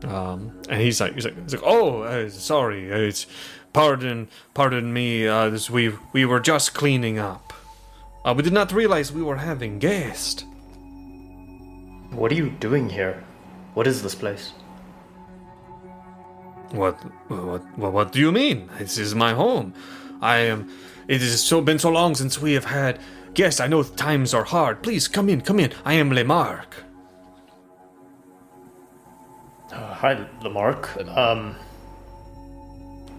S1: And he's like, "Oh, sorry, it's pardon me. We were just cleaning up. We did not realize we were having guests."
S4: What are you doing here? What is this place?
S1: What do you mean? This is my home. It has been so long since we have had guests. I know times are hard. Please come in. I am Lemark.
S4: Hi, Lamarck.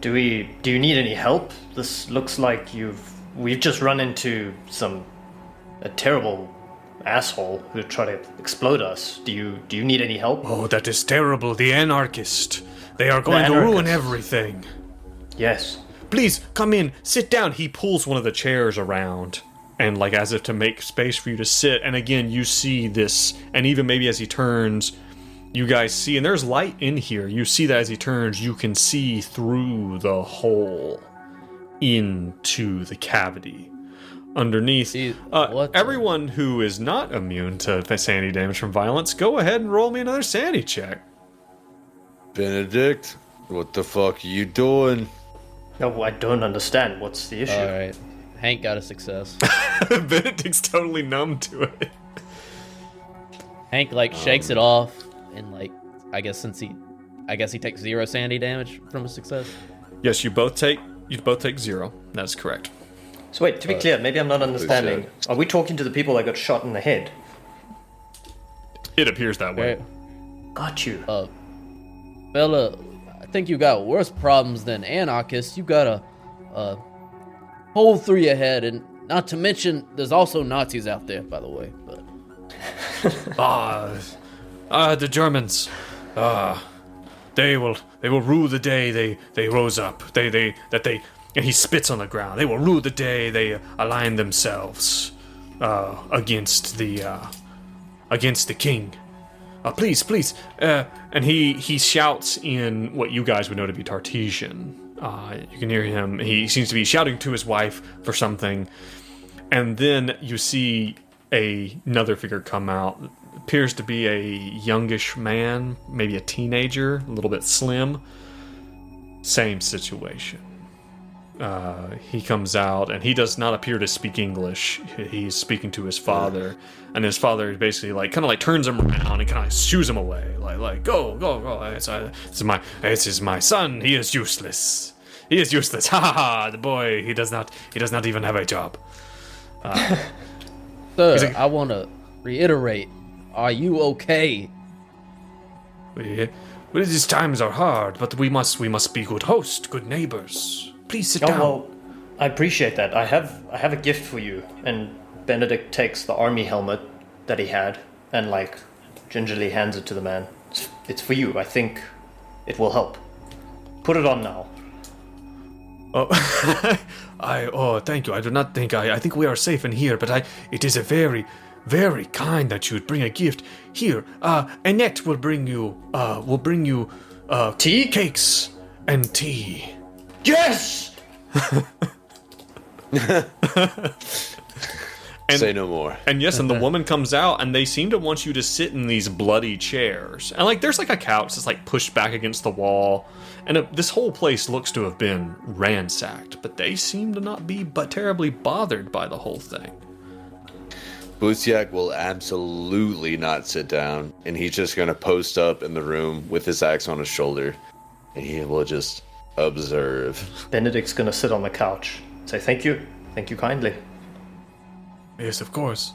S4: Do you need any help? This looks like we've just run into a terrible asshole who tried to explode us. Do you need any help?
S1: Oh, that is terrible. The anarchist. They are going to ruin everything.
S4: Yes.
S1: Please, come in. Sit down. He pulls one of the chairs around, and like as if to make space for you to sit. And again, you see this, and even maybe as he turns, you guys see, and there's light in here. You see that as he turns, you can see through the hole into the cavity. Underneath, everyone who is not immune to sanity damage from violence, go ahead and roll me another sanity check.
S3: Benedict, what the fuck are you doing?
S4: No, I don't understand. What's the issue?
S2: Alright. Hank got a success.
S1: Benedict's totally numb to it.
S2: Hank, shakes it off, and, I guess he takes 0 sanity damage from a success.
S1: Yes, you both take 0. That's correct.
S4: So wait, to be clear, maybe I'm not understanding. Are we talking to the people that got shot in the head?
S1: It appears that way.
S2: Right.
S4: Got you.
S2: Fella, I think you got worse problems than anarchists. You got a hole through your head, and not to mention, there's also Nazis out there, by the way. But
S1: the Germans. They will rue the day they rose up. And he spits on the ground. They will rue the day they align themselves against the king. Please. And he shouts in what you guys would know to be Tartesian. You can hear him. He seems to be shouting to his wife for something. And then you see another figure come out. Appears to be a youngish man, maybe a teenager, a little bit slim. Same situation. He comes out, and he does not appear to speak English. He's speaking to his father, and his father basically kind of turns him around and kind of shoos him away, like go. This is my son. He is useless. Ha ha. The boy. He does not even have a job.
S2: Sir, I want to reiterate. Are you okay?
S1: These times are hard, but we must be good hosts, good neighbors. Please sit down.
S4: Well, I appreciate that. I have a gift for you. And Benedict takes the army helmet that he had and gingerly hands it to the man. It's for you. I think it will help. Put it on now.
S1: Oh, thank you. I do not think I think we are safe in here, but it is a very, very kind that you would bring a gift. Here, Annette will bring you
S4: tea,
S1: cakes, and tea.
S4: Yes!
S3: Say no more.
S1: And yes, and the woman comes out, and they seem to want you to sit in these bloody chairs. And like, there's like a couch that's like pushed back against the wall, and this whole place looks to have been ransacked. But they seem to not be but terribly bothered by the whole thing.
S3: Busiak will absolutely not sit down, and he's just going to post up in the room with his axe on his shoulder, and he will just observe.
S4: Benedict's gonna sit on the couch. Say thank you kindly.
S1: Yes, of course.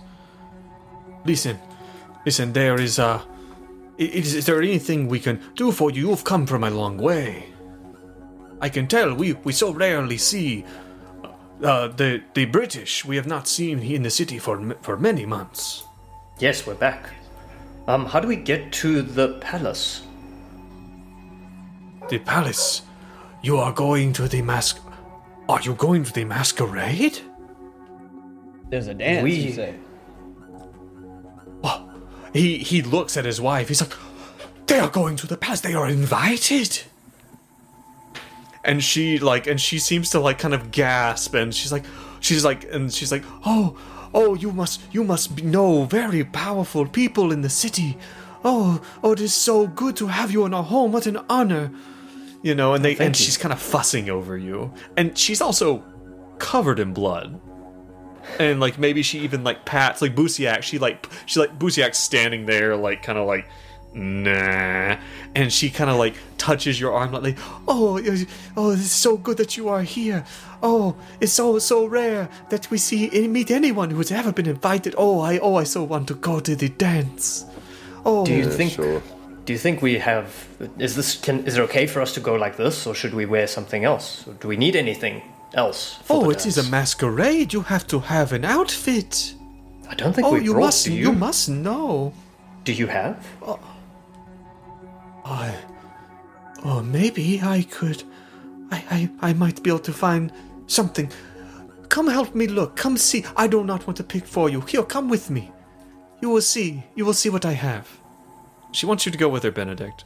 S1: Listen, there is is there anything we can do for you? You've come from a long way. I can tell, we so rarely see the British. We have not seen in the city for many months.
S4: Yes, we're back. How do we get to the palace?
S1: The palace? You are going to the Are you going to the masquerade?
S2: There's a dance, you say?
S1: Oh, he looks at his wife. He's like, they are going to the palace. They are invited. And she seems to like kind of gasp, and she's like, oh, you must know very powerful people in the city. Oh, it is so good to have you in our home. What an honor. You know, and she's kind of fussing over you. And she's also covered in blood. And like maybe she even like pats like Busiak. She like Busiak's standing there like kind of like nah, and she kind of like touches your arm like oh it's so good that you are here. Oh, it's so rare that we meet anyone who has ever been invited. I so want to go to the dance. Oh,
S4: Do you think we have? Is it okay for us to go like this, or should we wear something else? Or do we need anything else?
S1: It is a masquerade. You have to have an outfit.
S4: I don't think we brought. Do you?
S1: You must know.
S4: Do you have?
S1: Maybe I could. I might be able to find something. Come help me look. Come see. I do not want to pick for you. Here, come with me. You will see. You will see what I have. She wants you to go with her, Benedict.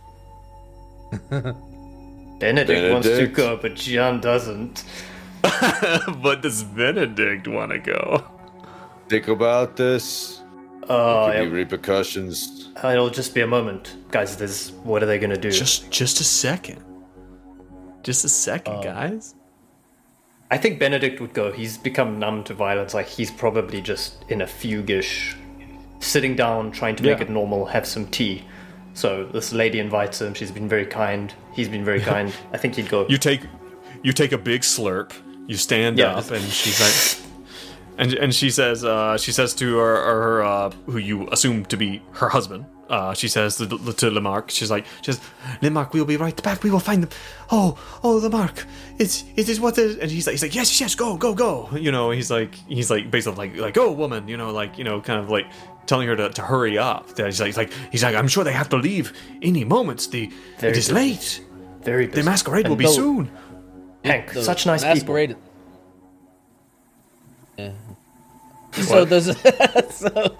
S4: Benedict wants to go, but Gian doesn't.
S1: But does Benedict want to go?
S3: Think about this. There could be repercussions.
S4: It'll just be a moment, guys. What are they gonna do?
S1: Just a second. Just a second, guys.
S4: I think Benedict would go. He's become numb to violence. Like he's probably just in a fuguish, sitting down, trying to make it normal, have some tea. So this lady invites him. She's been very kind. He's been very kind. I think he'd go.
S1: You take a big slurp. You stand up, and she's like, and she says to her who you assume to be her husband. She says to Lemarque, she says, Lemarque, we'll be right back. We will find them. Oh, Lemarque, it is what is. And he's like, yes, go. You know, he's like basically like, go, woman. You know, like, you know, kind of like telling her to hurry up. He's like, I'm sure they have to leave any moment. It is late.
S4: Very busy.
S1: The masquerade will be soon.
S4: Hank, such nice
S2: masquerade.
S4: people.
S2: Yeah. So there's the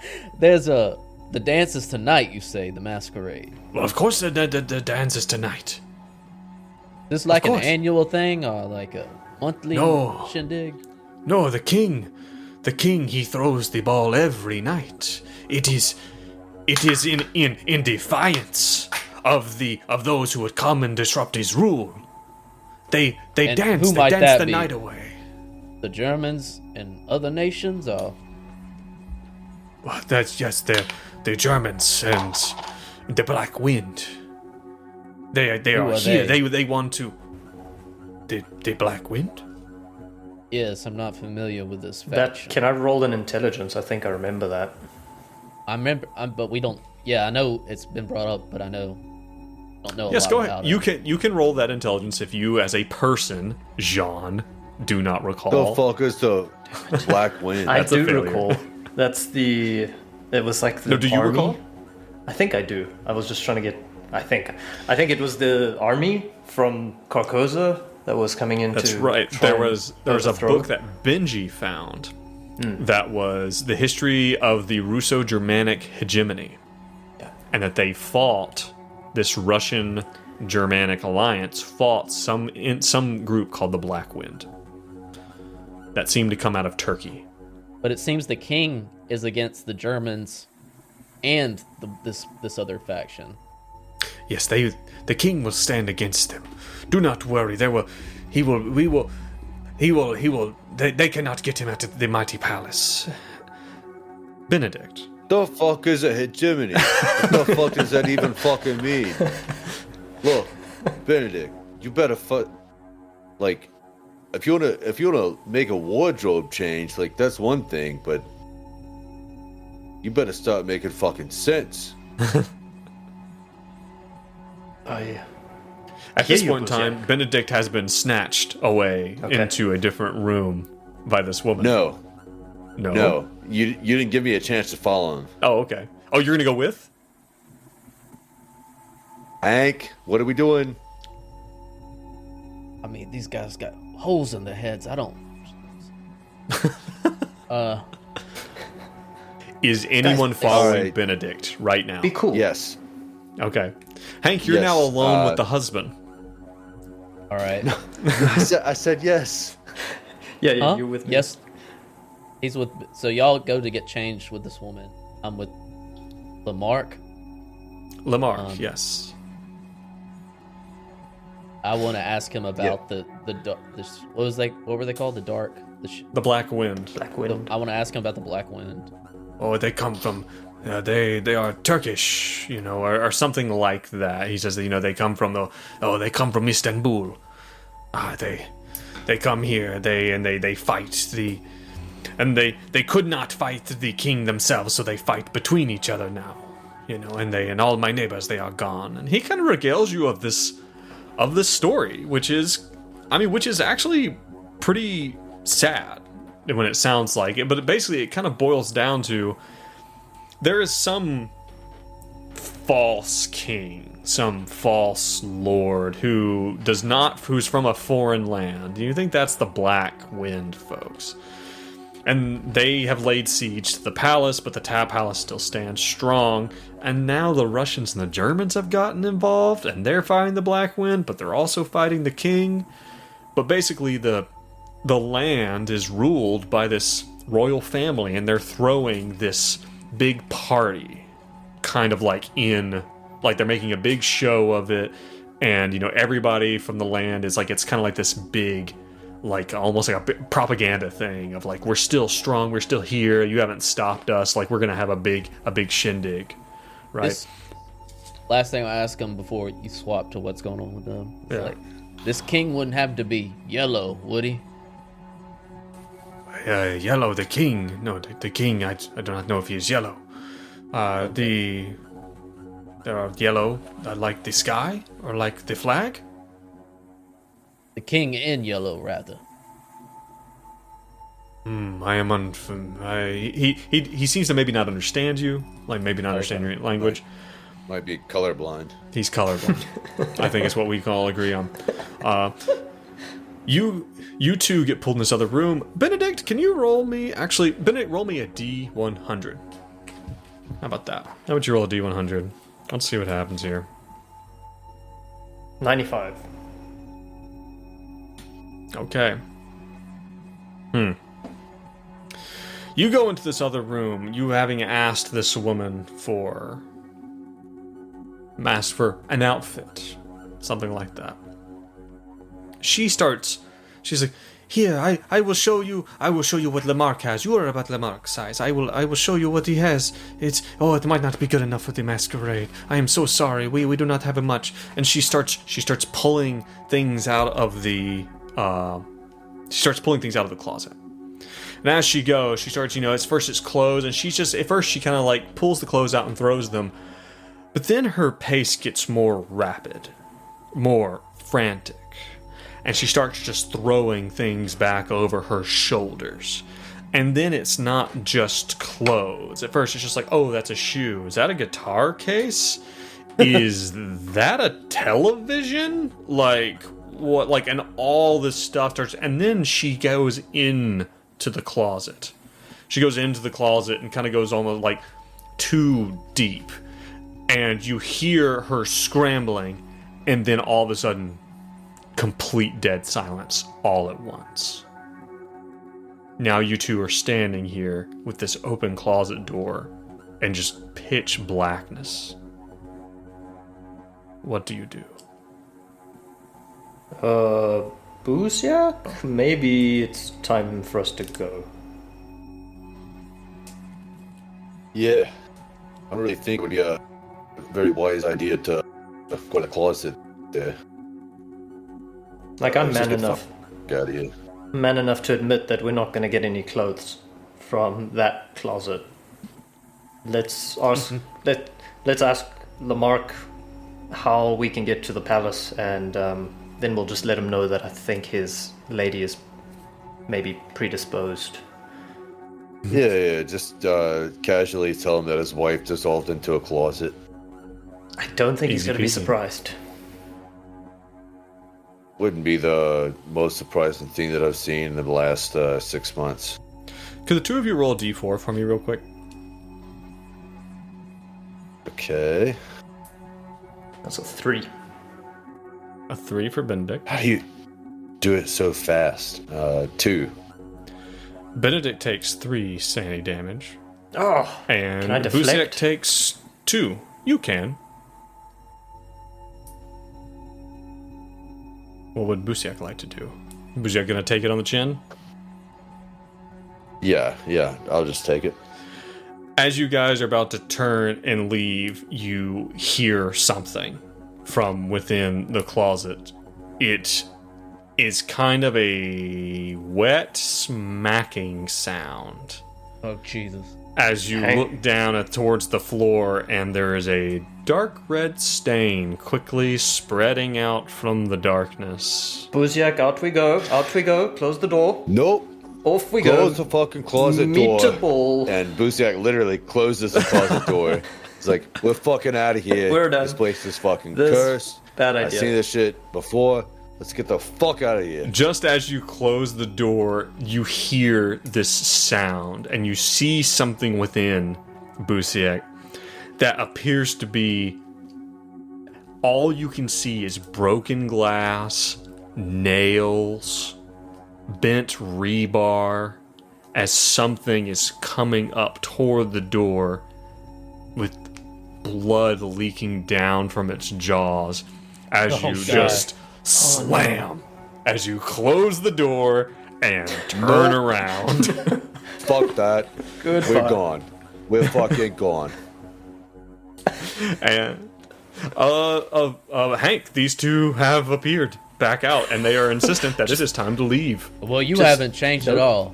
S2: dance is tonight. You say the masquerade.
S1: Well, of course the dance is tonight.
S2: Is this like an annual thing or like a monthly shindig?
S1: No, the king, he throws the ball every night. It is in defiance of those who would come and disrupt his rule. They dance the night away.
S2: The Germans and other nations, or
S1: well, that's just the Germans and the Black Wind. They are here. They want to. The Black Wind.
S2: Yes, I'm not familiar with this faction.
S4: Can I roll an intelligence? I think I remember that.
S2: I remember, but we don't. Yeah, I know it's been brought up, but I don't know.
S1: Yes, go ahead. You can roll that intelligence if you, as a person, Jean, do not recall.
S3: The fuck is the Black Wind?
S4: I do recall. It was like the.
S1: No, do you
S4: army.
S1: recall?
S4: I think I do. I was just trying to get. I think it was the army from Carcosa that was coming into.
S1: That's right. There was a book that Benji found that was the history of the Russo-Germanic hegemony, and that they fought this Russian-Germanic alliance. Fought some group called the Black Wind. that seem to come out of Turkey.
S2: But it seems the king is against the Germans and this other faction.
S1: Yes, the king will stand against them. Do not worry. They cannot get him out of the mighty palace. Benedict.
S3: The fuck is a hegemony? What the fuck does that even fucking mean? Look, Benedict, you better like, if you wanna make a wardrobe change, like that's one thing, but you better start making fucking sense.
S1: At this point in time, Benedict has been snatched away into a different room by this woman.
S3: No. You didn't give me a chance to follow him.
S1: Oh, okay. Oh, you're gonna go with?
S3: Hank, what are we doing?
S2: I mean, these guys got holes in their heads. I don't.
S1: Is anyone following Benedict right now?
S4: Be cool.
S3: Yes.
S1: Okay. Hank, you're now alone with the husband.
S2: All right.
S3: I said yes.
S4: Yeah, you're with me.
S2: Yes. He's with. So y'all go to get changed with this woman. I'm with Lamarck.
S1: Lamarck, yes.
S2: I want to ask him about the what were they called? The dark.
S1: The Black Wind.
S4: Black Wind.
S2: I want to ask him about the Black Wind.
S1: Oh, they come from. They are Turkish, or something like that. He says that they come from they come from Istanbul. They come here. They fight and they could not fight the king themselves, so they fight between each other now. And all my neighbors, they are gone. And he kind of regales you of this story, which is actually pretty sad when it sounds like it. But basically, it kind of boils down to there is some false king, some false lord who's from a foreign land. You think that's the Black Wind, folks? And they have laid siege to the palace, but the palace still stands strong. And now the Russians and the Germans have gotten involved, and they're fighting the Black Wind, but they're also fighting the king. But basically, the land is ruled by this royal family, and they're throwing this big party, kind of like they're making a big show of it, and everybody from the land is like, it's kind of like this big, like almost like a propaganda thing of like, we're still strong, we're still here, you haven't stopped us, like we're gonna have a big shindig, right?
S2: Last thing I ask him before you swap to what's going on with them, like, this king wouldn't have to be yellow, would he?
S1: Yellow, the king. No, the king, I do not know if he is yellow. There are yellow, like the sky, or like the flag?
S2: The king in yellow, rather.
S1: I am he seems to maybe not understand you, like maybe not understand your language.
S3: Might be colorblind.
S1: He's colorblind. I think it's what we can all agree on. You two get pulled in this other room. Benedict, can you roll me? Actually, Benedict, roll me a D100. How about that? How about you roll a D100? Let's see what happens here.
S4: 95.
S1: Okay. You go into this other room, you having asked this woman for an outfit. Something like that. She's like, here, I will show you what Lamarck has. You are about Lamarck's size. I will show you what he has. It might not be good enough for the masquerade. I am so sorry. We do not have much. And she starts pulling things out of the closet. And as she goes, she starts, at first it's clothes, and at first she kind of like pulls the clothes out and throws them. But then her pace gets more rapid, more frantic. And she starts just throwing things back over her shoulders. And then it's not just clothes. At first it's just like, oh, that's a shoe. Is that a guitar case? Is that a television? Like, what? Like, and all this stuff starts. And then she goes into the closet. She goes into the closet and kind of goes almost like too deep. And you hear her scrambling. And then all of a sudden, complete dead silence all at once. Now you two are standing here with this open closet door and just pitch blackness. What do you do?
S4: Buziak? Maybe it's time for us to go.
S3: Yeah. I don't really think it would be a very wise idea to go in the closet there.
S4: Like, I'm
S3: Let's
S4: man
S3: just get
S4: enough.
S3: Out of here.
S4: Man enough to admit that we're not going to get any clothes from that closet. Let's ask. Let's ask Lamarck how we can get to the palace, and then we'll just let him know that I think his lady is maybe predisposed.
S3: Yeah, just casually tell him that his wife dissolved into a closet.
S4: I don't think he's
S1: Easy
S4: going to be
S1: peasy.
S4: surprised.
S3: Wouldn't be the most surprising thing that I've seen in the last 6 months.
S1: Could the two of you roll a d4 for me real quick?
S3: Okay.
S4: That's a 3.
S1: A 3 for Benedict.
S3: How do you do it so fast? 2.
S1: Benedict takes 3 sanity damage.
S4: Oh,
S1: And
S4: can I
S1: Buziak
S4: deflect?
S1: takes 2. You can. What would Buziak like to do? Buziak gonna take it on the chin?
S3: Yeah, I'll just take it.
S1: As you guys are about to turn and leave, you hear something from within the closet. It is kind of a wet smacking sound.
S2: Oh, Jesus.
S1: As you look down towards the floor, and there is a dark red stain quickly spreading out from the darkness.
S4: Buziak, out we go. Out we go. Close the door.
S3: Nope.
S4: Off we
S3: Close
S4: go.
S3: the fucking closet door.
S4: Meetable.
S3: And Buziak literally closes the closet door. He's like, we're fucking out of here.
S4: We're done.
S3: This place is fucking
S4: This-
S3: cursed.
S4: bad
S3: I've
S4: idea.
S3: seen this shit before. Let's get the fuck out of here.
S1: Just as you close the door, you hear this sound, and you see something within Buziak that appears to be... all you can see is broken glass, nails, bent rebar, as something is coming up toward the door with blood leaking down from its jaws as you just slam as you close the door and turn around.
S3: Fuck that.
S4: Good
S3: We're
S4: fun.
S3: gone. We're fucking gone.
S1: And Hank, these two have appeared back out, and they are insistent that it is time to leave.
S2: Well, you
S4: Just-
S2: haven't changed at all.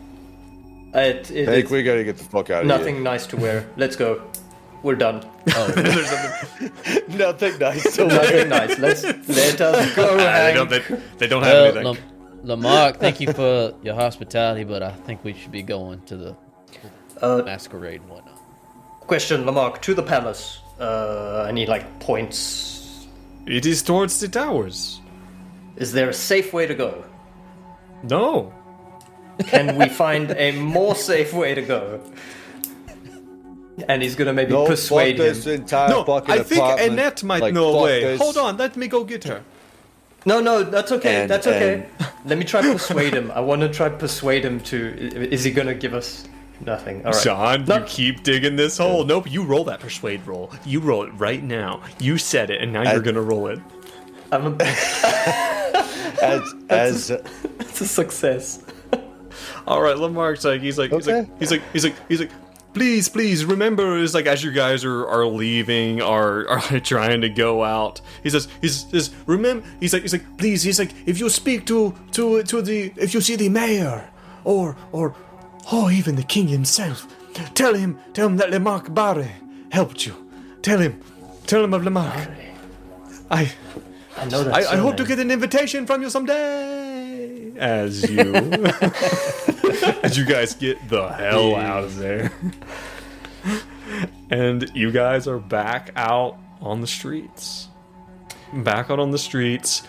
S4: It,
S3: Hank,
S4: it's
S3: we gotta get the fuck out of
S4: nothing nice to wear. Let's go. We're done.
S2: Oh,
S3: here. Nothing nice.
S4: Nothing nice. Let us go. Hank.
S1: They don't have
S2: well,
S1: anything.
S2: Lamarck, thank you for your hospitality, but I think we should be going to the masquerade and whatnot.
S4: Question, Lamarck, to the palace. Any like points?
S1: It is towards the towers.
S4: Is there a safe way to go?
S1: No.
S4: Can we find a more safe way to go? And he's gonna maybe
S3: No,
S4: persuade
S3: fuck
S4: him.
S3: this entire
S1: No,
S3: fucking
S1: I think
S3: apartment.
S1: Annette might
S3: Like,
S1: know a
S3: fuck
S1: way.
S3: this.
S1: Hold on, let me go get her.
S4: No, that's okay.
S3: And-
S4: That's okay. Let me try persuade him. I want to try persuade him to. Is he gonna give us nothing? All right.
S1: Sean,
S4: No.
S1: you keep digging this hole. Nope, you roll that persuade roll. You roll it right now. You said it, and now you're gonna roll it.
S4: I'm a,
S3: As
S4: it's a success.
S1: All right, Lamarck's like, he's like, please, remember, it's like as you guys are leaving, are trying to go out. He says, remember, he's like, please, he's like, if you speak to the, if you see the mayor, or even the king himself, tell him that Lamarck Barre helped you. Tell him of Lamarck. I
S4: know that.
S1: I hope to get an invitation from you someday. As you, as you guys get the hell out of there, and you guys are back out on the streets. Back out on the streets,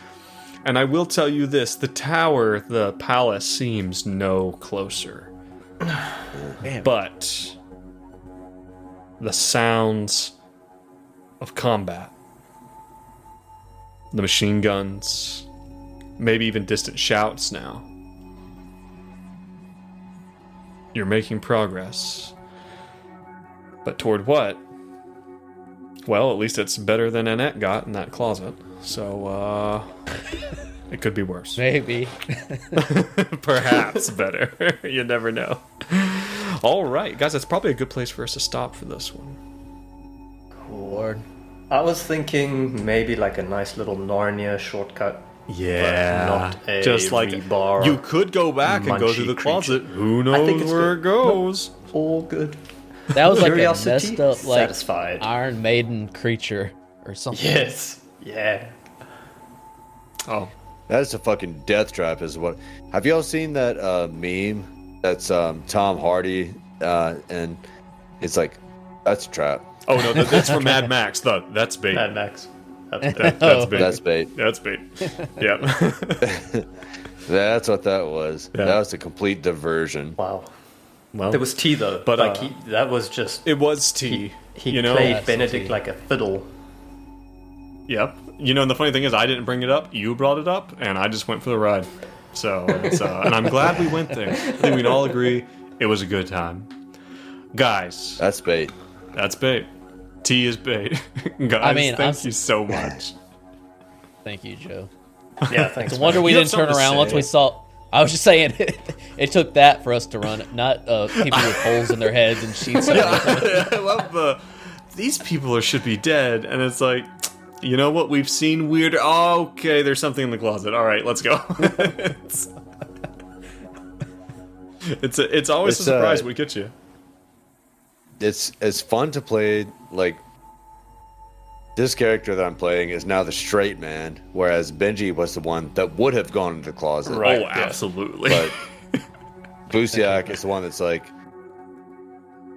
S1: and I will tell you this: the tower, the palace, seems no closer. But the sounds of combat, the machine guns, maybe even distant shouts now, You're making progress. But toward what? Well, at least it's better than Annette got in that closet. So, it could be worse.
S2: Maybe.
S1: Perhaps better. You never know. All right, guys, that's probably a good place for us to stop for this one.
S2: Lord.
S4: I was thinking maybe like a nice little Narnia shortcut.
S1: Yeah,
S4: not a
S1: just like
S4: rebar
S1: you could go back and go through the
S4: munchy
S1: closet.
S4: creature.
S1: Who
S4: I think
S1: knows
S4: it's
S1: where
S4: good.
S1: it goes?
S4: All good.
S2: That was like a
S4: Curiosity
S2: messed up, like,
S4: satisfied.
S2: Iron Maiden creature or something.
S4: Yes. Yeah.
S1: Oh,
S3: That's a fucking death trap, is what. Have y'all seen that meme? That's Tom Hardy, and it's like, that's a trap.
S1: oh no, that's from Mad Max. That's bait.
S4: Mad Max.
S1: That's bait.
S3: That's bait.
S1: That's bait. Yeah.
S3: That's what that was.
S1: Yeah.
S3: That was a complete diversion.
S4: Wow.
S1: Well,
S4: There was tea though,
S1: but,
S4: like that was just
S1: it was tea.
S4: he
S1: you know.
S4: played
S2: That's
S4: Benedict
S2: tea.
S4: like a fiddle.
S1: Yep. You know, and the funny thing is, I didn't bring it up. You brought it up, and I just went for the ride. So, it's, and I'm glad we went there. I think we can all agree it was a good time. Guys,
S3: That's bait.
S1: that's bait. Tea is bait. Guys,
S2: I mean,
S1: thank you so much.
S2: Thank you, Joe.
S4: Yeah, thanks.
S2: It's a wonder we
S1: You have
S2: didn't turn
S1: something to
S2: around once
S1: say.
S2: we saw. I was just saying, it took that for us to run it, not people with holes in their heads and sheets.
S1: I love the. These people should be dead, and it's like, you know what? We've seen weirder. Oh, okay, there's something in the closet. All right, let's go. it's always a
S3: It's,
S1: surprise when we get you.
S3: It's fun to play. Like, this character that I'm playing is now the straight man, whereas Benji was the one that would have gone into the closet.
S4: Right.
S1: Oh,
S4: yeah.
S1: absolutely.
S3: But Busiak is the one that's like,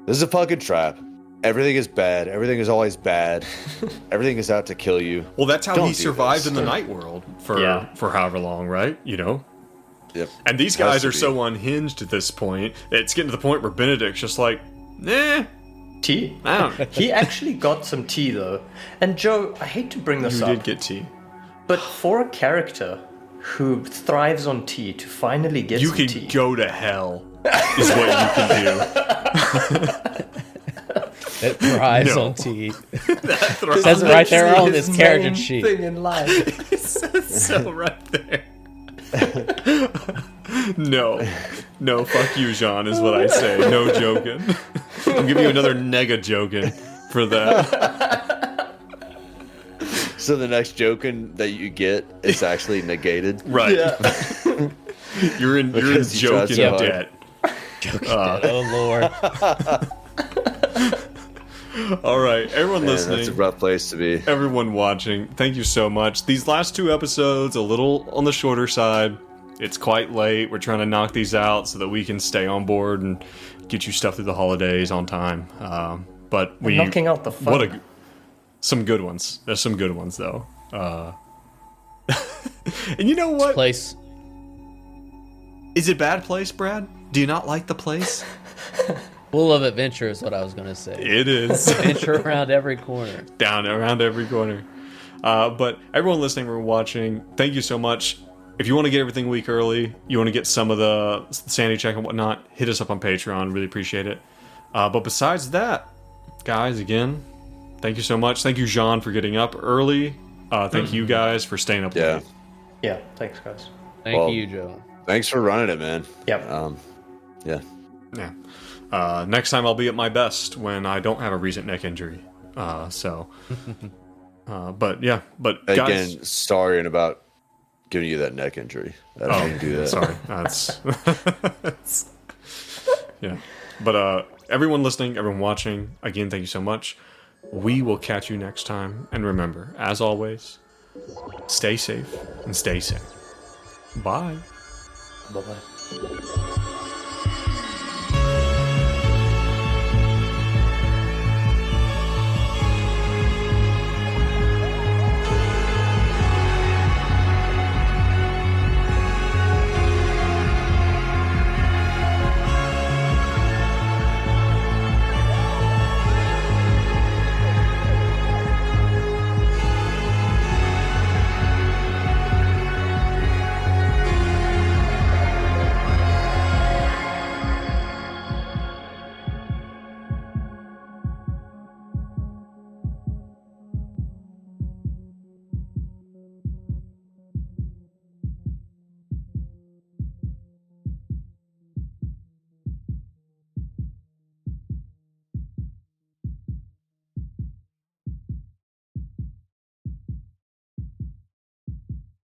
S3: this is a fucking trap. Everything is bad. Everything is always bad. Everything is out to kill you.
S1: Well, that's how
S3: Don't
S1: he
S3: do
S1: survived
S3: this.
S1: in the night world for
S4: Yeah.
S1: for however long, right? You know.
S3: Yep.
S1: And these
S3: Has
S1: guys
S3: to
S1: are
S3: be.
S1: so unhinged at this point. It's getting to the point where Benedict's just like, nah,
S4: Tea?
S1: I don't.
S4: He actually got some tea though. And Joe, I hate to bring this
S1: You
S4: up,
S1: did get tea.
S4: but for a character who thrives on tea to finally get
S1: You
S4: some
S1: can
S4: tea.
S1: go to hell, is what you can do.
S2: It thrives
S1: No.
S2: on tea.
S1: Thrives-
S2: Says it right there on
S4: His
S2: this character
S4: main
S2: sheet.
S4: thing in life.
S1: It says so right there. No, fuck you, Jean, is what I say. No joking. I'm giving you another nega joking for that.
S3: So the next joking that you get is actually negated.
S1: Right.
S4: Yeah.
S1: You're in
S3: Because you tried
S1: joking
S3: so hard.
S1: debt.
S2: Oh Lord.
S1: All right, everyone
S3: Man,
S1: listening.
S3: that's a rough place to be.
S1: Everyone watching, thank you so much. These last two episodes, a little on the shorter side. It's quite late. We're trying to knock these out so that we can stay on board and get you stuff through the holidays on time. But we
S4: Knocking out the fun.
S1: some good ones. There's some good ones though. And you know what?
S2: Place.
S1: Is it bad place, Brad? Do you not like the place?
S2: Full of adventure is what I was going to say.
S1: It is.
S2: Adventure around every corner.
S1: Down around every corner. But everyone listening or watching, thank you so much. If you want to get everything a week early, you want to get some of the sanity check and whatnot, hit us up on Patreon. Really appreciate it. But besides that, guys, again, thank you so much. Thank you, Jean, for getting up early. Thank you guys for staying up
S3: Yeah.
S1: late.
S4: Yeah, thanks guys.
S2: Thank
S3: Well,
S2: you, Joe.
S3: Thanks for running it, man.
S4: Yep.
S3: Yeah.
S1: Yeah. Next time I'll be at my best when I don't have a recent neck injury. But yeah, but guys,
S3: Again, sorry about giving you that neck injury. I didn't mean to do that.
S1: Sorry, that's yeah. But everyone listening, everyone watching, again, thank you so much. We will catch you next time, and remember, as always, stay safe and stay sane. Bye.
S4: Bye bye.